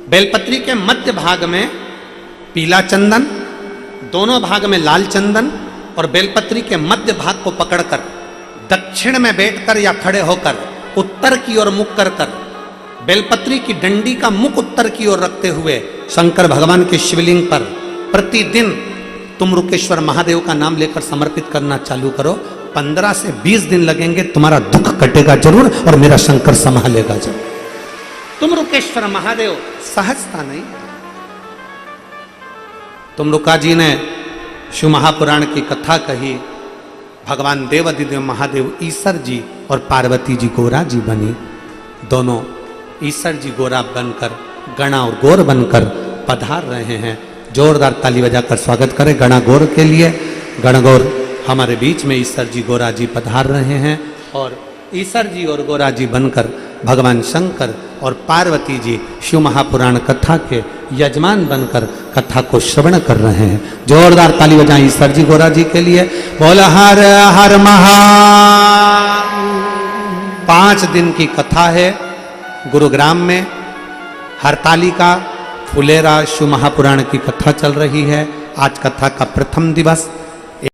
बेलपत्री के मध्य भाग में पीला चंदन, दोनों भाग में लाल चंदन और बेलपत्री के मध्य भाग को पकड़कर दक्षिण में बैठकर या खड़े होकर उत्तर की ओर मुख कर बेलपत्री की डंडी का मुख उत्तर की ओर रखते हुए शंकर भगवान के शिवलिंग पर प्रतिदिन तुमरुकेश्वर महादेव का नाम लेकर समर्पित करना चालू करो। 15 से 20 दिन लगेंगे, तुम्हारा दुख कटेगा जरूर और मेरा शंकर संभालेगा जरूर। तुमरुकेश्वर महादेव सहजता नहीं। तुमरुका जी ने शिव महापुराण की कथा कही, भगवान देवादिदेव महादेव ईश्वर जी और पार्वती जी गोरा जी बनी। दोनों ईश्वर जी गोरा बनकर गणा और गौर बनकर पधार रहे हैं। जोरदार ताली बजाकर स्वागत करें गणा गौर के लिए। गणगौर हमारे बीच में ईश्वर जी गोरा जी पधार रहे हैं और ईश्वर जी और गोरा जी बनकर भगवान शंकर और पार्वती जी शिव महापुराण कथा के यजमान बनकर कथा को श्रवण कर रहे हैं। जोरदार ताली बजाएं ईश्वर जी गोरा जी के लिए। बोल हर हर महा। 5 दिन की कथा है गुरुग्राम में। हरतालिका फुलेरा शिव महापुराण की कथा चल रही है। आज कथा का प्रथम दिवस।